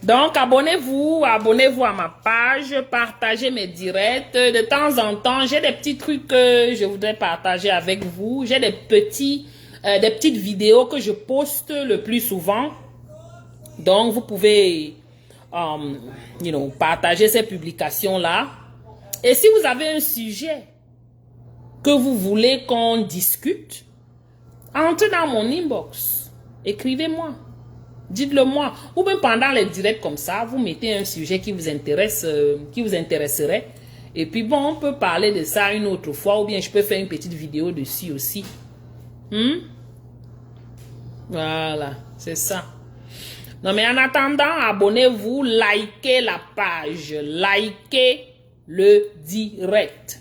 Donc, abonnez-vous à ma page, partagez mes directs. De temps en temps, j'ai des petits trucs que je voudrais partager avec vous. J'ai des petites vidéos que je poste le plus souvent. Donc, vous pouvez, partager ces publications-là. Et si vous avez un sujet que vous voulez qu'on discute, entrez dans mon inbox. Écrivez-moi. Dites-le moi. Ou même pendant les directs comme ça, vous mettez un sujet qui vous intéresse, qui vous intéresserait. Et puis bon, on peut parler de ça une autre fois. Ou bien je peux faire une petite vidéo dessus aussi. Voilà, c'est ça. Non mais en attendant, abonnez-vous, likez la page, likez le direct.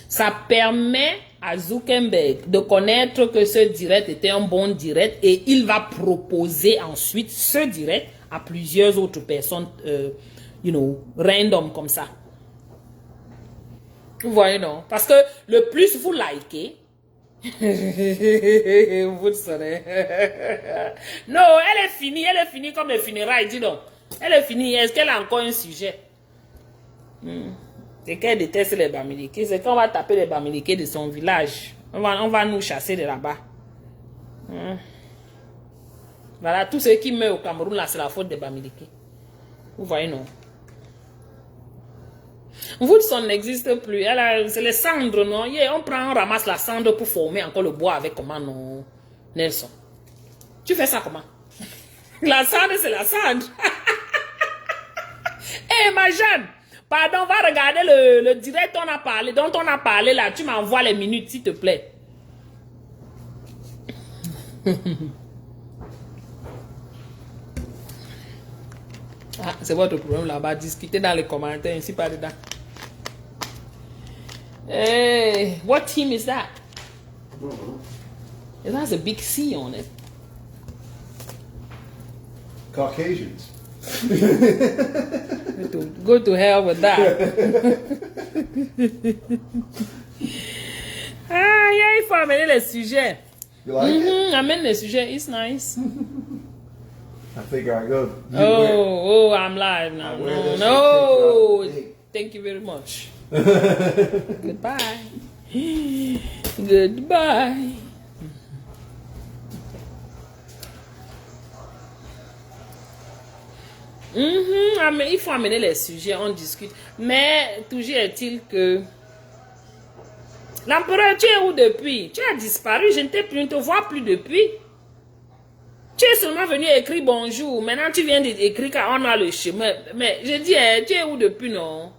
Ça permet à Zuckerberg de connaître que ce direct était un bon direct et il va proposer ensuite ce direct à plusieurs autres personnes, random comme ça. Vous voyez, non? Parce que le plus vous likez, vous le saurez. Non, elle est finie comme les funérailles, dis donc. Elle est finie. Est-ce qu'elle a encore un sujet? C'est qu'elle déteste les Bamileke. C'est qu'on va taper les Bamileke de son village. On va nous chasser de là-bas. Voilà, tous ceux qui meurent au Cameroun, là, c'est la faute des Bamileke. Vous voyez, non? Woodson n'existe plus. C'est les cendres, non? On ramasse la cendre pour former encore le bois avec comment, non? Nelson. Tu fais ça comment? La cendre, c'est la cendre. Ma Jeanne, pardon, va regarder le direct dont on a parlé là. Tu m'envoies les minutes, s'il te plaît. Ah, c'est votre problème là-bas. Discutez dans les commentaires, ainsi pas dedans. Hey, what team is that? It has a big C on it. Caucasians. Go to hell with that. Il faut amener les sujets. You like it? Amène les sujets, it's nice. I figure I go. I'm live now. I wear this No. and take it off. Thank you very much. Goodbye. Goodbye. Il faut amener les sujets, on discute. Mais toujours est-il que l'empereur, tu es où depuis? Tu as disparu, je ne te vois plus depuis. Tu es seulement venu écrire bonjour. Maintenant, tu viens d'écrire qu'on a le chemin. Mais je dis, tu es où depuis, non?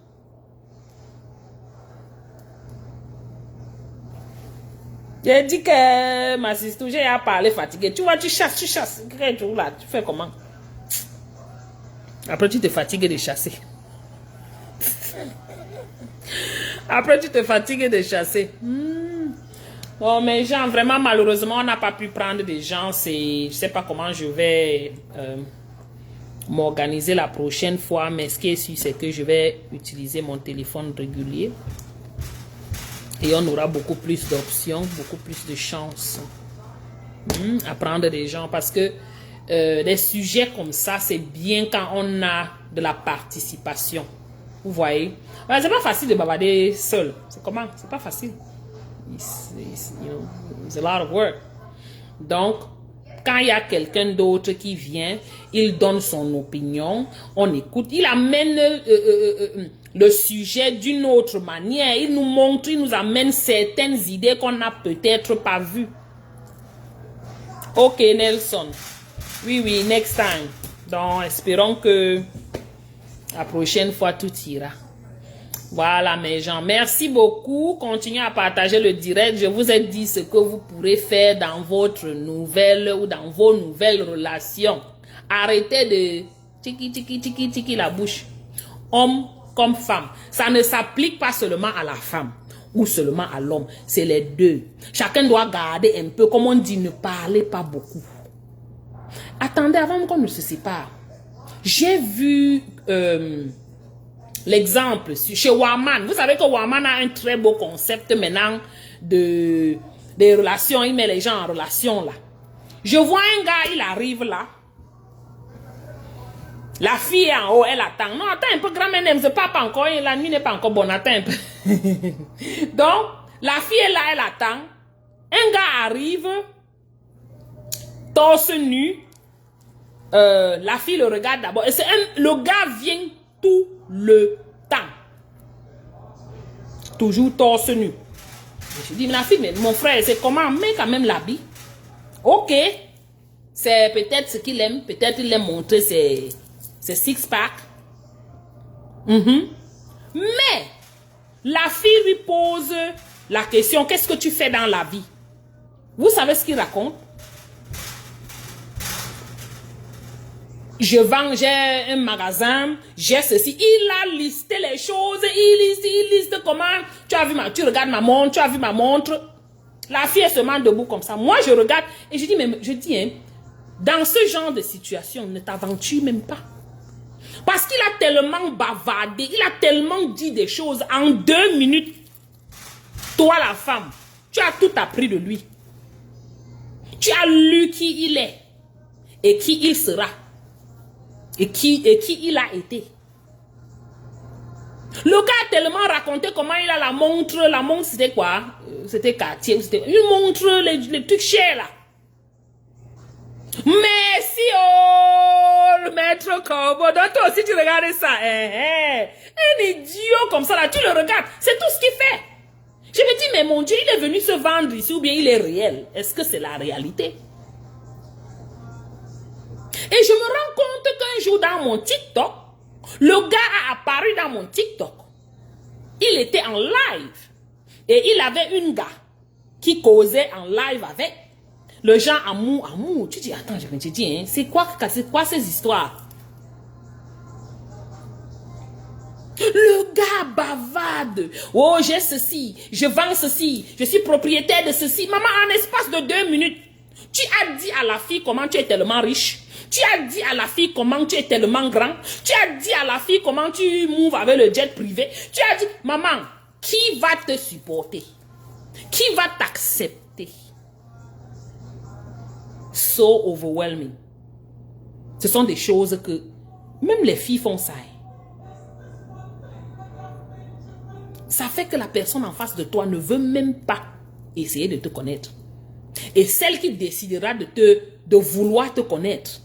J'ai dit que ma sister, j'ai à parler fatiguée. Tu vois, tu chasses. Là, tu fais comment? Après, tu te fatigues de chasser. Après, tu te fatigues de chasser. Bon, mais gens, vraiment, malheureusement, on n'a pas pu prendre des gens. Je sais pas comment je vais m'organiser la prochaine fois. Mais ce qui est sûr, c'est que je vais utiliser mon téléphone régulier. Et on aura beaucoup plus d'options, beaucoup plus de chances à prendre des gens. Parce que des sujets comme ça, c'est bien quand on a de la participation. Vous voyez? C'est pas facile de bavarder seul. C'est comment? C'est pas facile. It's a lot of work. Donc, quand il y a quelqu'un d'autre qui vient, il donne son opinion, on écoute, il amène le sujet d'une autre manière, il nous montre, il nous amène certaines idées qu'on n'a peut-être pas vues. Ok, Nelson. Oui, next time. Donc, espérons que la prochaine fois, tout ira. Voilà, mes gens. Merci beaucoup. Continuez à partager le direct. Je vous ai dit ce que vous pourrez faire dans votre nouvelle ou dans vos nouvelles relations. Arrêtez de tiki la bouche. Homme comme femme. Ça ne s'applique pas seulement à la femme ou seulement à l'homme. C'est les deux. Chacun doit garder un peu, comme on dit, ne parlez pas beaucoup. Attendez, avant qu'on ne se sépare. J'ai vu l'exemple chez Waman. Vous savez que Waman a un très beau concept maintenant des relations. Il met les gens en relation là. Je vois un gars, il arrive là. La fille est en haut, elle attend. Non, attends un peu, grand-mère n'aime pas encore. La nuit n'est pas encore bonne, attends un peu. Donc, la fille est là, elle attend. Un gars arrive, torse nu. La fille le regarde d'abord. Le gars vient tout le temps. Toujours torse nu. Je dis, la fille, mais mon frère, c'est comment? Mais quand même l'habit. Ok. C'est peut-être ce qu'il aime. Peut-être il aime montrer ses six-pack. Mais, la fille lui pose la question, qu'est-ce que tu fais dans la vie? Vous savez ce qu'il raconte? Je vends, j'ai un magasin, j'ai ceci. Il a listé les choses, il liste comment. Tu regardes ma montre, tu as vu ma montre. La fille est seulement debout comme ça. Moi, je regarde et je dis, hein, dans ce genre de situation, ne t'aventure même pas. Parce qu'il a tellement bavardé, il a tellement dit des choses en 2 minutes. Toi, la femme, tu as tout appris de lui. Tu as lu qui il est et qui il sera. Et qui il a été. Le gars a tellement raconté comment il a la montre. La montre, c'était quoi? C'était Cartier. C'était une montre, les trucs chers là. Merci, oh, le maître Corbeau. Donc toi aussi, tu regardes ça. Un idiot comme ça là, tu le regardes. C'est tout ce qu'il fait. Je me dis, mais mon Dieu, il est venu se vendre ici ou bien il est réel? Est-ce que c'est la réalité? Et je me rends compte qu'un jour dans mon TikTok, le gars a apparu dans mon TikTok. Il était en live. Et il avait une gars qui causait en live avec. Le genre amour. Tu dis, attends, je me dis, hein, c'est quoi ces histoires? Le gars bavarde. Oh, j'ai ceci, je vends ceci, je suis propriétaire de ceci. Maman, en espace de 2 minutes, tu as dit à la fille comment tu es tellement riche. Tu as dit à la fille comment tu es tellement grand. Tu as dit à la fille comment tu moves avec le jet privé. Tu as dit, maman, qui va te supporter? Qui va t'accepter? So overwhelming. Ce sont des choses que même les filles font ça. Ça fait que la personne en face de toi ne veut même pas essayer de te connaître. Et celle qui décidera de vouloir te connaître,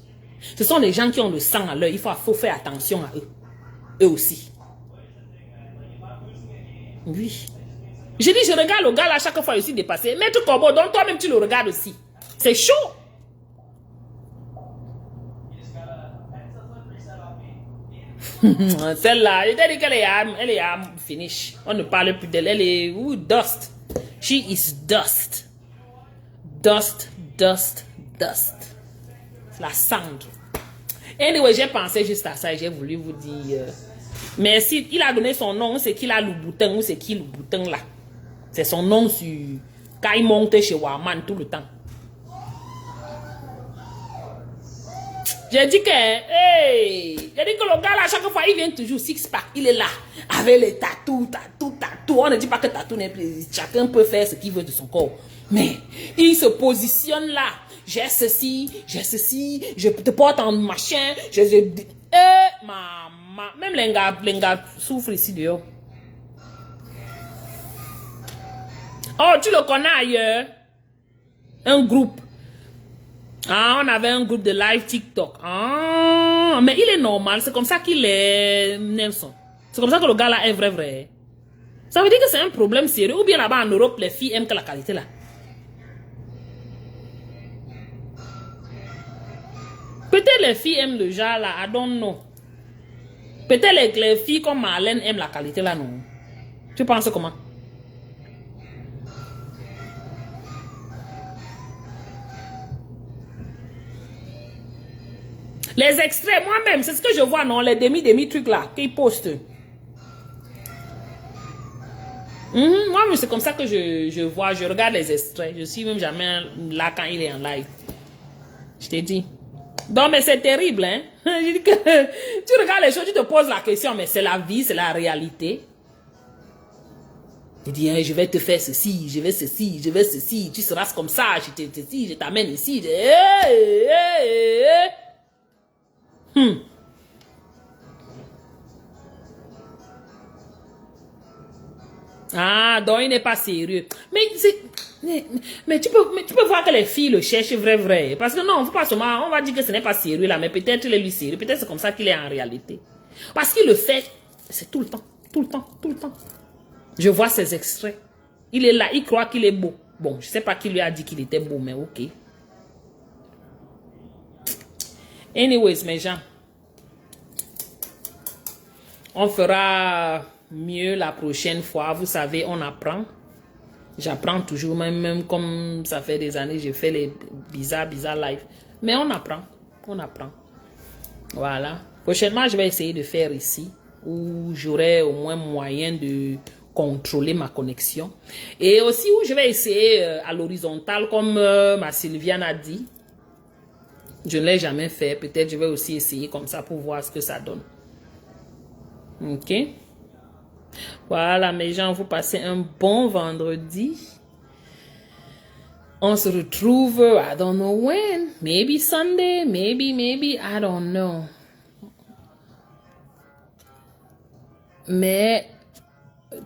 ce sont les gens qui ont le sang à l'œil. Il faut faire attention à eux. Eux aussi. Oui. Je dis, je regarde le gars là chaque fois ici dépasser. Maître Corbeau, donc toi-même tu le regardes aussi. C'est chaud. Celle-là, elle dit qu'elle est à finish. On ne parle plus d'elle. Elle est dust. She is dust. Dust, dust, dust. C'est la cendre. Anyway, j'ai pensé juste à ça et j'ai voulu vous dire merci. Il a donné son nom, c'est qu'il a le bouton ou c'est qui le bouton là. C'est son nom sur quand il monte chez Warman tout le temps. J'ai dit que, hey, j'ai dit que le gars là, chaque fois, il vient toujours six-pack, il est là, avec les tatous. On ne dit pas que tatou n'est plus, chacun peut faire ce qu'il veut de son corps. Mais, il se positionne là, j'ai ceci, je te porte en machin, maman, même les gars souffrent ici dehors. Oh, tu le connais ailleurs? Un groupe. Ah, on avait un groupe de live TikTok. Ah, mais il est normal. C'est comme ça qu'il est, Nelson. C'est comme ça que le gars là est vrai. Ça veut dire que c'est un problème sérieux. Ou bien là-bas en Europe, les filles aiment que la qualité là. Peut-être les filles aiment le genre là. I don't know. Peut-être les filles comme Marlène aiment la qualité là, non? Tu penses comment? Les extraits, moi-même, c'est ce que je vois, non? Les demi trucs là, qu'ils postent. Moi, c'est comme ça que je vois, je regarde les extraits. Je suis même jamais là quand il est en live. Je t'ai dit. Donc, mais c'est terrible, hein? Je dis que tu regardes les choses, tu te poses la question, mais c'est la vie, c'est la réalité. Tu dis, hein, je vais te faire ceci, je vais ceci, tu seras comme ça, je t'amène ici. Ah, donc il n'est pas sérieux. Mais tu peux voir que les filles le cherchent vrai. Parce que non, faut pas seulement, on va dire que ce n'est pas sérieux là, mais peut-être il est lui sérieux. Peut-être c'est comme ça qu'il est en réalité. Parce qu'il le fait, c'est tout le temps. Je vois ses extraits. Il est là, il croit qu'il est beau. Bon, je sais pas qui lui a dit qu'il était beau, mais ok. Anyways, mes gens. On fera mieux la prochaine fois. Vous savez, on apprend. J'apprends toujours, même comme ça fait des années, je fais les bizarres live. Mais on apprend. Voilà. Prochainement, je vais essayer de faire ici, où j'aurai au moins moyen de contrôler ma connexion. Et aussi où je vais essayer à l'horizontale, comme ma Sylviane a dit. Je ne l'ai jamais fait. Peut-être je vais aussi essayer comme ça pour voir ce que ça donne. Ok. Voilà, mes gens, vous passez un bon vendredi. On se retrouve, I don't know when. Maybe Sunday, maybe, I don't know. Mais,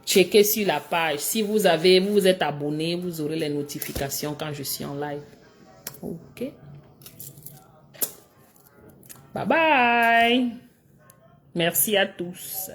checkez sur la page. Si vous êtes abonné, vous aurez les notifications quand je suis en live. Ok. Bye bye. Merci à tous.